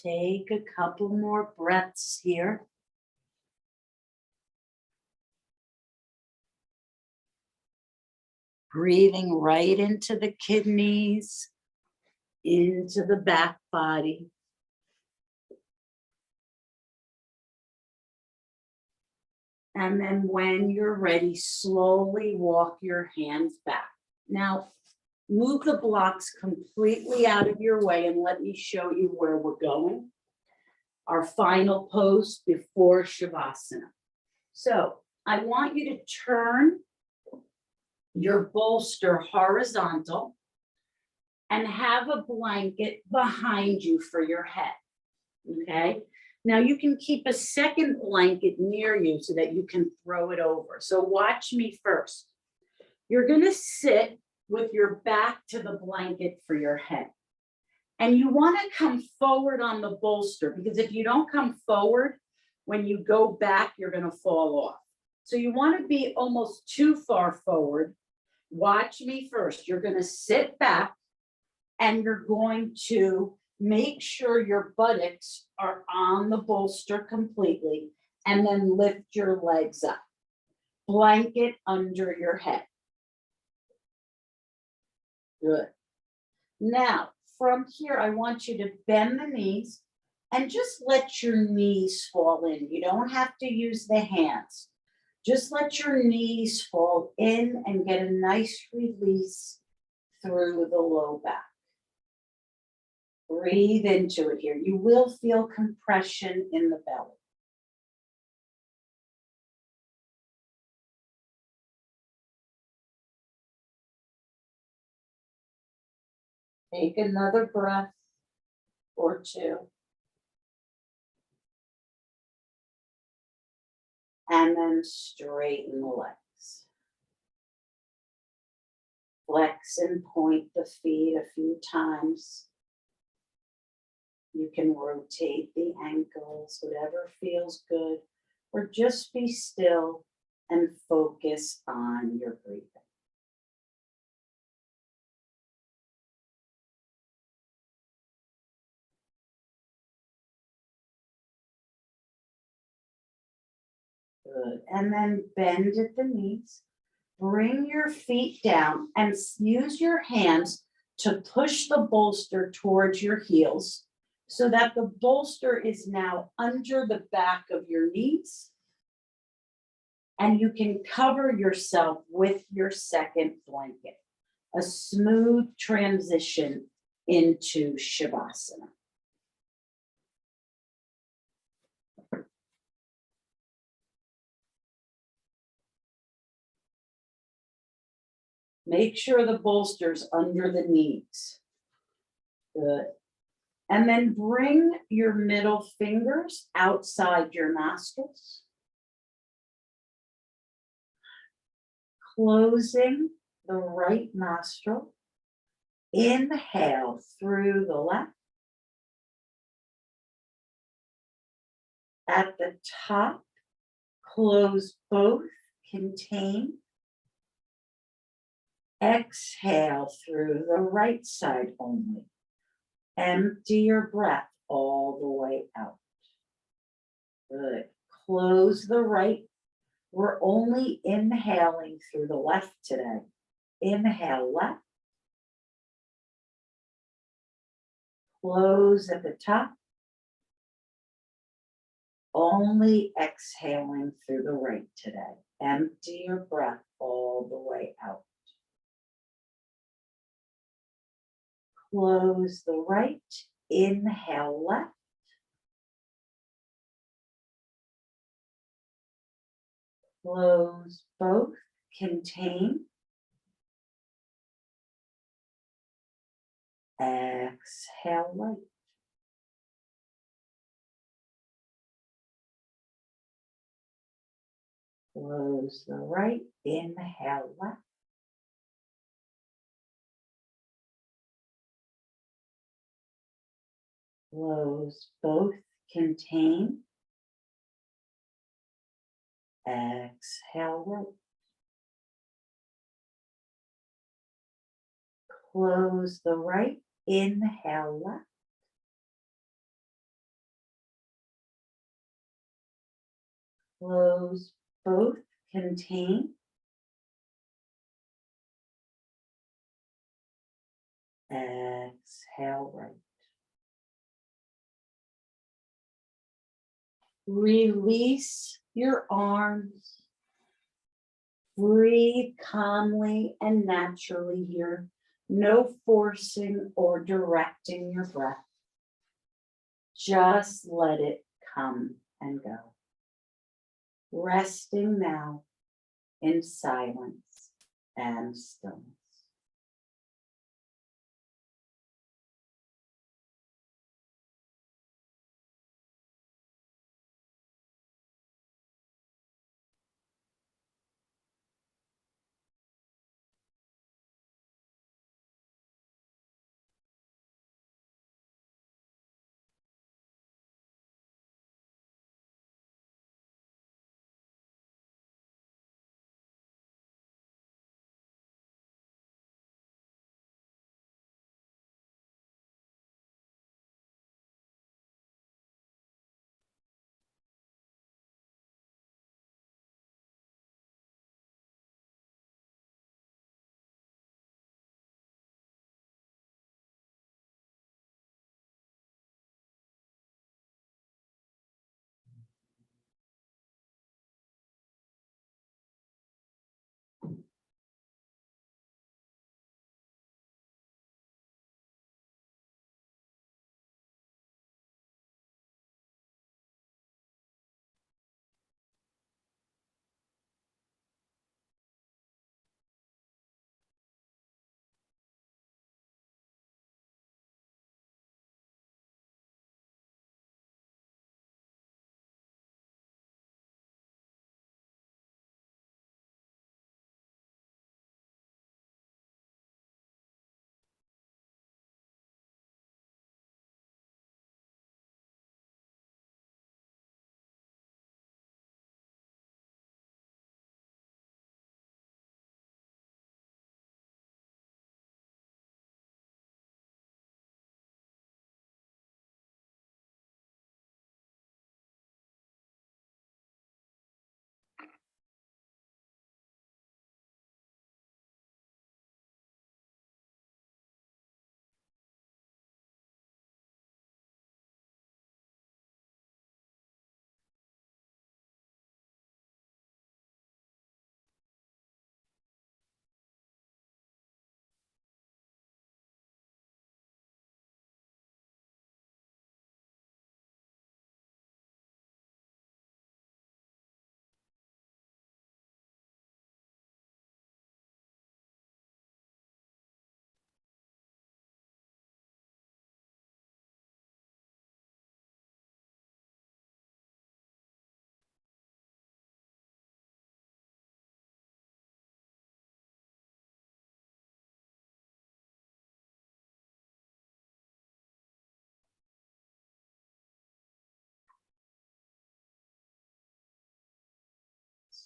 Take a couple more breaths here. Breathing right into the kidneys, into the back body. And then when you're ready, slowly walk your hands back. Now, move the blocks completely out of your way and let me show you where we're going. Our final pose before Shavasana. So I want you to turn your bolster horizontal and have a blanket behind you for your head, okay? Now you can keep a second blanket near you so that you can throw it over. So watch me first. You're gonna sit with your back to the blanket for your head. And you wanna come forward on the bolster because if you don't come forward, when you go back, you're gonna fall off. So you wanna be almost too far forward. Watch me first. You're gonna sit back and you're going to make sure your buttocks are on the bolster completely and then lift your legs up. Blanket under your head. Good. Now, from here, I want you to bend the knees and just let your knees fall in. You don't have to use the hands. Just let your knees fall in and get a nice release through the low back. Breathe into it here. You will feel compression in the belly. Take another breath or two. And then straighten the legs. Flex and point the feet a few times. You can rotate the ankles, whatever feels good, or just be still and focus on your breathing. Good. And then bend at the knees. Bring your feet down and use your hands to push the bolster towards your heels so that the bolster is now under the back of your knees. And you can cover yourself with your second blanket. A smooth transition into Shavasana. Make sure the bolster's under the knees. Good. And then bring your middle fingers outside your nostrils. Closing the right nostril. Inhale through the left. At the top, close both, contain. Exhale through the right side only. Empty your breath all the way out. Good. Close the right. We're only inhaling through the left today. Inhale left. Close at the top. Only exhaling through the right today. Empty your breath all the way out. Close the right. Inhale left. Close both. Contain. Exhale right. Close the right. Inhale left. Close both. Contain. Exhale right. Close the right. Inhale left. Close both. Contain. Exhale right. Release your arms. Breathe calmly and naturally here. No forcing or directing your breath. Just let it come and go. Resting now in silence and stillness.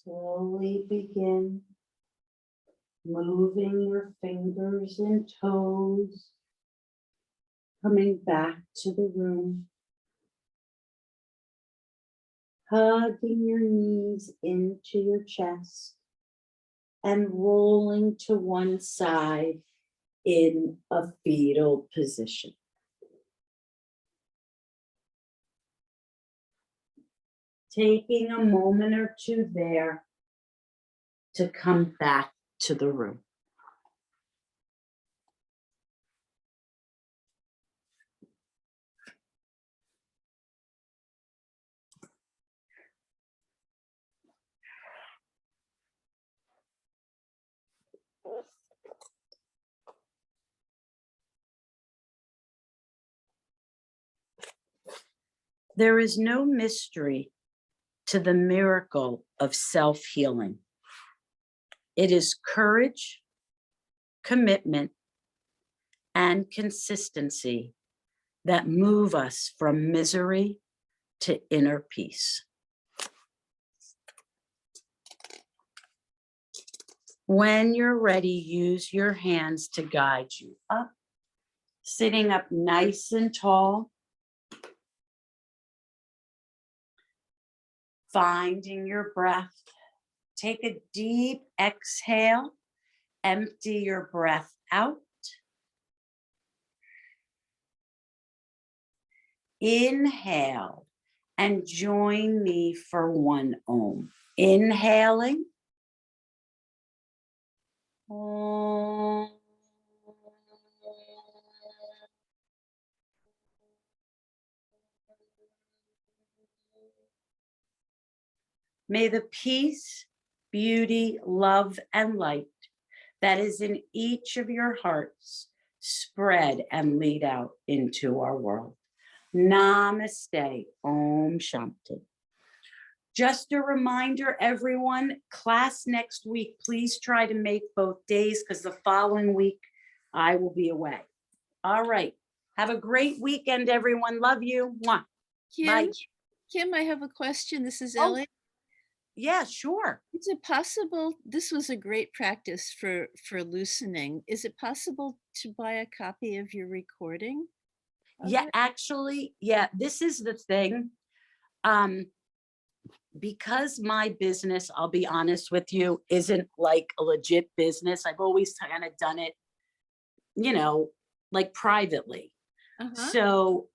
Slowly begin moving your fingers and toes, coming back to the room, hugging your knees into your chest and rolling to one side in a fetal position. Taking a moment or two there to come back to the room. There is no mystery to the miracle of self-healing. It is courage, commitment, and consistency that move us from misery to inner peace. When you're ready, use your hands to guide you up, sitting up nice and tall, finding your breath. Take a deep exhale, empty your breath out. Inhale and join me for 1 Om. Inhaling. Om. May the peace, beauty, love, and light that is in each of your hearts spread and lead out into our world. Namaste. Om Shanti. Just a reminder, everyone, class next week, please try to make both days because the following week I will be away. All right. Have a great weekend, everyone. Love you. Mwah. Bye. Kim, I have a question. This is Oh. Ellie. Yeah, sure. Is it possible, this was a great practice for loosening. Is it possible to buy a copy of your recording? Yeah, actually, yeah, this is the thing. Because my business, I'll be honest with you, isn't like a legit business. I've always kind of done it, you know, like privately. So,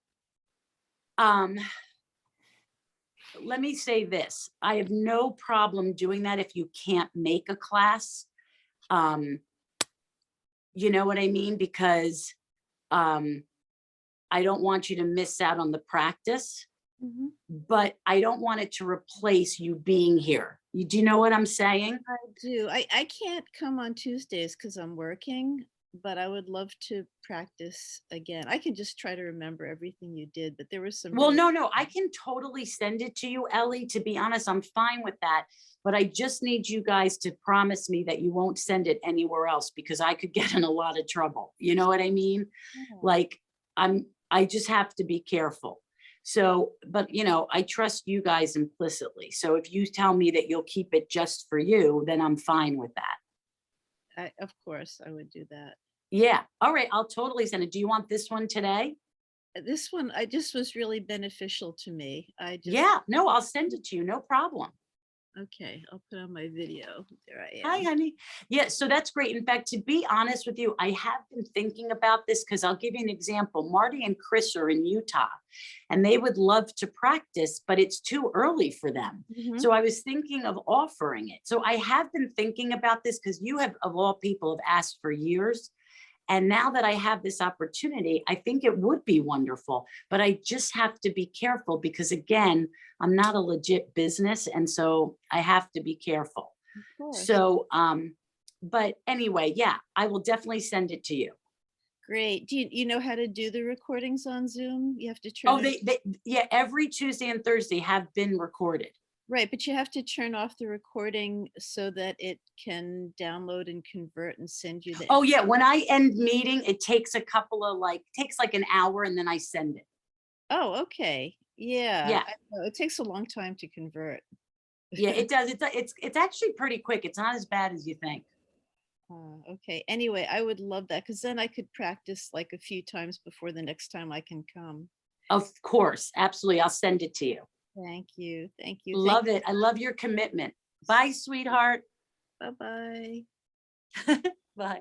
let me say this. I have no problem doing that if you can't make a class. You know what I mean? Because I don't want you to miss out on the practice, but I don't want it to replace you being here. Do you know what I'm saying? I do. I can't come on Tuesdays because I'm working, but I would love to practice again. I can just try to remember everything you did, but there was some. Well, no, I can totally send it to you, Ellie. To be honest, I'm fine with that. But I just need you guys to promise me that you won't send it anywhere else because I could get in a lot of trouble. You know what I mean? Like I just have to be careful. So, but you know, I trust you guys implicitly. So if you tell me that you'll keep it just for you, then I'm fine with that. Of course, I would do that. Yeah. All right. I'll totally send it. Do you want this one today? This one, I just was really beneficial to me. Yeah. No, I'll send it to you. No problem. Okay, I'll put on my video. There I am. Hi, honey. Yeah, so that's great. In fact, to be honest with you, I have been thinking about this because I'll give you an example. Marty and Chris are in Utah and they would love to practice, but it's too early for them. So I was thinking of offering it. So I have been thinking about this because you have, of all people, have asked for years. And now that I have this opportunity, I think it would be wonderful, but I just have to be careful because again, I'm not a legit business. And so I have to be careful. So, but anyway, yeah, I will definitely send it to you. Great. Do you know how to do the recordings on Zoom? You have to turn. Oh, yeah, every Tuesday and Thursday have been recorded. Right, but you have to turn off the recording so that it can download and convert and send you the. Oh yeah, when I end meeting, it takes a couple of takes like an hour and then I send it. Oh, okay. Yeah. Yeah. It takes a long time to convert. Yeah, it does. It's actually pretty quick. It's not as bad as you think. Okay. Anyway, I would love that because then I could practice like a few times before the next time I can come. Of course, absolutely. I'll send it to you. Thank you. Thank you. Love it. I love your commitment. Bye, sweetheart. Bye-bye. Bye.